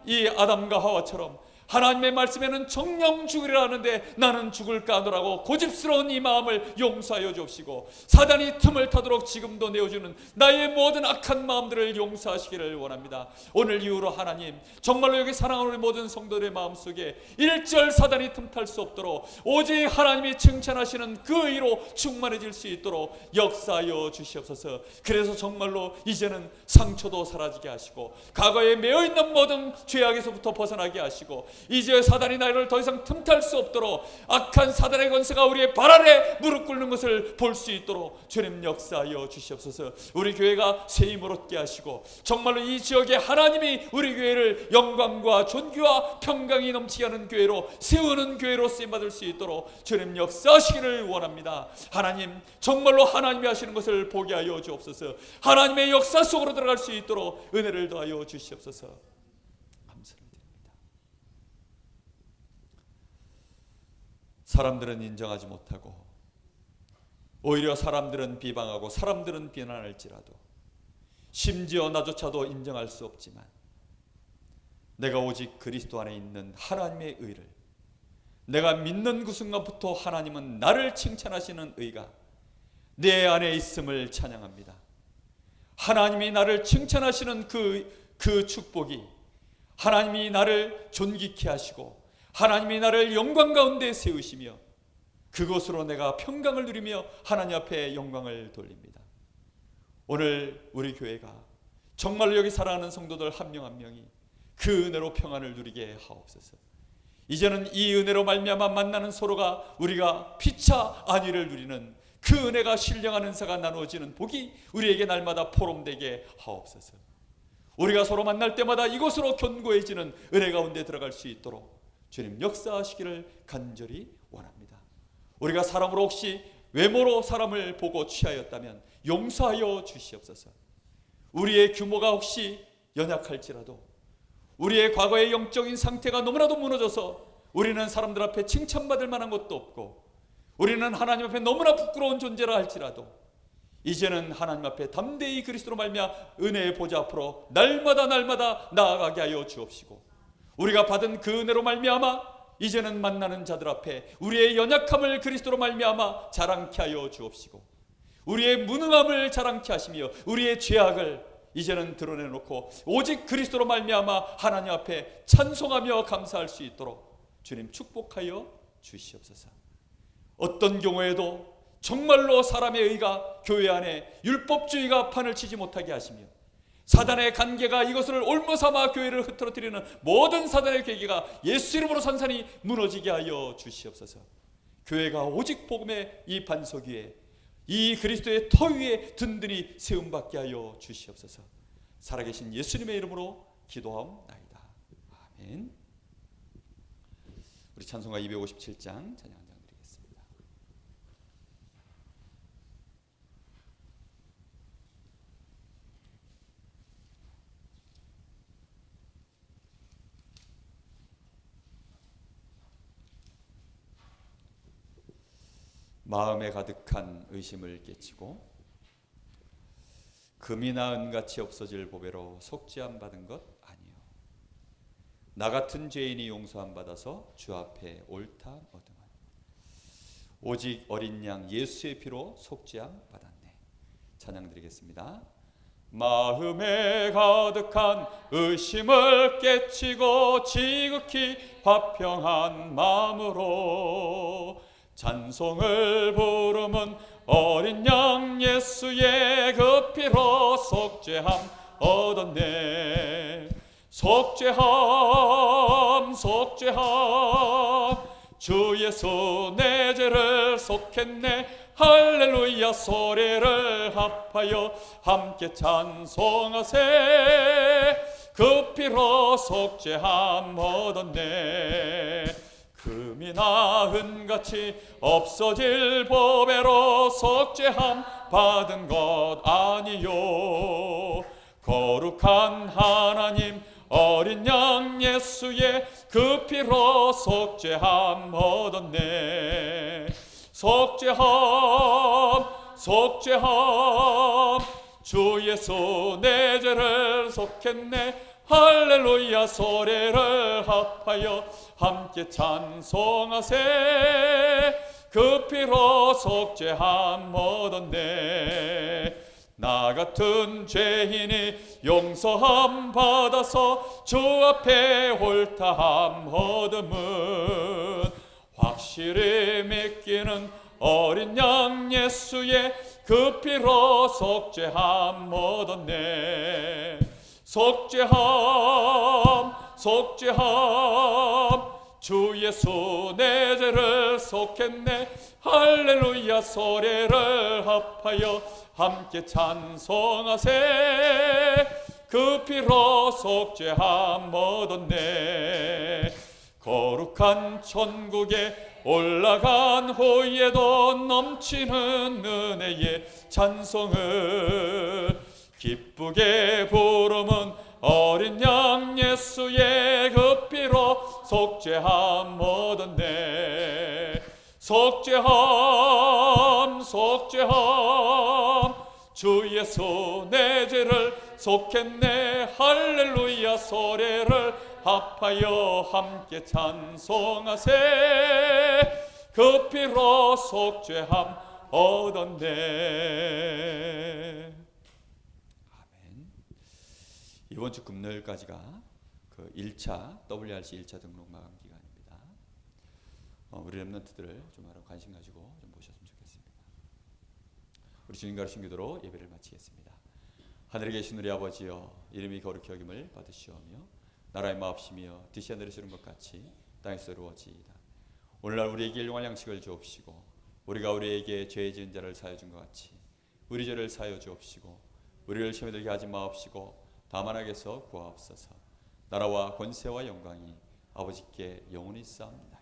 이 아담과 하와처럼 하나님의 말씀에는 정령 죽으리라 하는데 나는 죽을까 하노라고 고집스러운 이 마음을 용서하여 주옵시고 사단이 틈을 타도록 지금도 내어주는 나의 모든 악한 마음들을 용서하시기를 원합니다. 오늘 이후로 하나님 정말로 여기 사랑하는 우리 모든 성도들의 마음속에 일절 사단이 틈탈 수 없도록 오직 하나님이 칭찬하시는 그 의로 충만해질 수 있도록 역사하여 주시옵소서. 그래서 정말로 이제는 상처도 사라지게 하시고 과거에 매어있는 모든 죄악에서부터 벗어나게 하시고 이제 사단이 나를 더 이상 틈탈 수 없도록 악한 사단의 권세가 우리의 발 아래 무릎 꿇는 것을 볼 수 있도록 주님 역사하여 주시옵소서. 우리 교회가 새 힘을 얻게 하시고 정말로 이 지역에 하나님이 우리 교회를 영광과 존귀와 평강이 넘치게 하는 교회로 세우는 교회로 쓰임받을 수 있도록 주님 역사하시기를 원합니다. 하나님 정말로 하나님이 하시는 것을 보게 하여 주옵소서. 하나님의 역사 속으로 들어갈 수 있도록 은혜를 더하여 주시옵소서. 사람들은 인정하지 못하고 오히려 사람들은 비방하고 사람들은 비난할지라도 심지어 나조차도 인정할 수 없지만 내가 오직 그리스도 안에 있는 하나님의 의를, 내가 믿는 그 순간부터 하나님은 나를 칭찬하시는 의가 내 안에 있음을 찬양합니다. 하나님이 나를 칭찬하시는 그 축복이, 하나님이 나를 존귀케 하시고 하나님이 나를 영광 가운데 세우시며 그것으로 내가 평강을 누리며 하나님 앞에 영광을 돌립니다. 오늘 우리 교회가 정말로 여기 사랑하는 성도들 한 명 한 명이 그 은혜로 평안을 누리게 하옵소서. 이제는 이 은혜로 말미암아 만나는 서로가 우리가 피차 안위를 누리는 그 은혜가 신령한 은사가 나누어지는 복이 우리에게 날마다 포럼되게 하옵소서. 우리가 서로 만날 때마다 이곳으로 견고해지는 은혜 가운데 들어갈 수 있도록 주님 역사하시기를 간절히 원합니다. 우리가 사람으로 혹시 외모로 사람을 보고 취하였다면 용서하여 주시옵소서. 우리의 규모가 혹시 연약할지라도 우리의 과거의 영적인 상태가 너무나도 무너져서 우리는 사람들 앞에 칭찬받을 만한 것도 없고 우리는 하나님 앞에 너무나 부끄러운 존재라 할지라도 이제는 하나님 앞에 담대히 그리스도로 말미암아 은혜의 보좌 앞으로 날마다 나아가게 하여 주옵시고 우리가 받은 그 은혜로 말미암아 이제는 만나는 자들 앞에 우리의 연약함을 그리스도로 말미암아 자랑케 하여 주옵시고 우리의 무능함을 자랑케 하시며 우리의 죄악을 이제는 드러내놓고 오직 그리스도로 말미암아 하나님 앞에 찬송하며 감사할 수 있도록 주님 축복하여 주시옵소서. 어떤 경우에도 정말로 사람의 의가 교회 안에 율법주의가 판을 치지 못하게 하시며 사단의 관계가 이것을 올무삼아 교회를 흐트러뜨리는 모든 사단의 계기가 예수 이름으로 산산이 무너지게 하여 주시옵소서. 교회가 오직 복음의 이 반석 위에 이 그리스도의 터 위에 든든히 세움받게 하여 주시옵소서. 살아계신 예수님의 이름으로 기도하옵나이다. 아멘. 우리 찬송가 257장 찬양 한 장 드리겠습니다. 마음에 가득한 의심을 깨치고 금이나 은같이 없어질 보배로 속죄함 받은 것 아니요 나 같은 죄인이 용서함 받아서 주 앞에 옳다 얻음은 오직 어린 양 예수의 피로 속죄함 받았네. 찬양 드리겠습니다. 마음에 가득한 의심을 깨치고 지극히 화평한 마음으로 찬송을 부르면 어린 양 예수의 그 피로 속죄함 얻었네. 속죄함 주 예수 내 죄를 속했네. 할렐루야 소리를 합하여 함께 찬송하세. 그 피로 속죄함 얻었네. 금이나 은같이 없어질 보배로 속죄함 받은 것 아니요 거룩한 하나님 어린 양 예수의 그 피로 속죄함 얻었네. 속죄함 주 예수 내 죄를 속했네. 할렐루야 소리를 합하여 함께 찬송하세. 그 피로 속죄함 얻었네. 나 같은 죄인이 용서함 받아서 주 앞에 옳다함 얻음은 확실히 믿기는 어린 양 예수의 그 피로 속죄함 얻었네. 속죄함 주 예수 내 죄를 속했네. 할렐루야 소리를 합하여 함께 찬송하세. 그 피로 속죄함 얻었네. 거룩한 천국에 올라간 후에도 넘치는 은혜의 찬송을 기쁘게 부르면 어린 양 예수의 그 피로 속죄함 얻었네. 속죄함 속죄함 주 예수 내 죄를 속했네 할렐루야 소리를 합하여 함께 찬송하세 그 피로 속죄함 얻었네. 아멘. 이번 주 금요일까지가 그 1차 WRC 1차 등록 마감 기간입니다. 우리 렘넌트들을 좀 하러 관심 가지고 좀 보셨으면 좋겠습니다. 우리 주님 가르친 기도로 예배를 마치겠습니다. 하늘에 계신 우리 아버지여 이름이 거룩히 여김을 받으시오며 나라의 마옵시며 뜻이 하늘에서 이룬 것 같이 땅에서 이루어지이다. 오늘날 우리에게 일용할 양식을 주옵시고 우리가 우리에게 죄 지은 자를 사하여 준 것 같이 우리 죄를 사하여 주옵시고 우리를 시험에 들게 하지 마옵시고 다만 악에서 구하옵소서. 나라와 권세와 영광이 아버지께 영원히 있사옵나이다.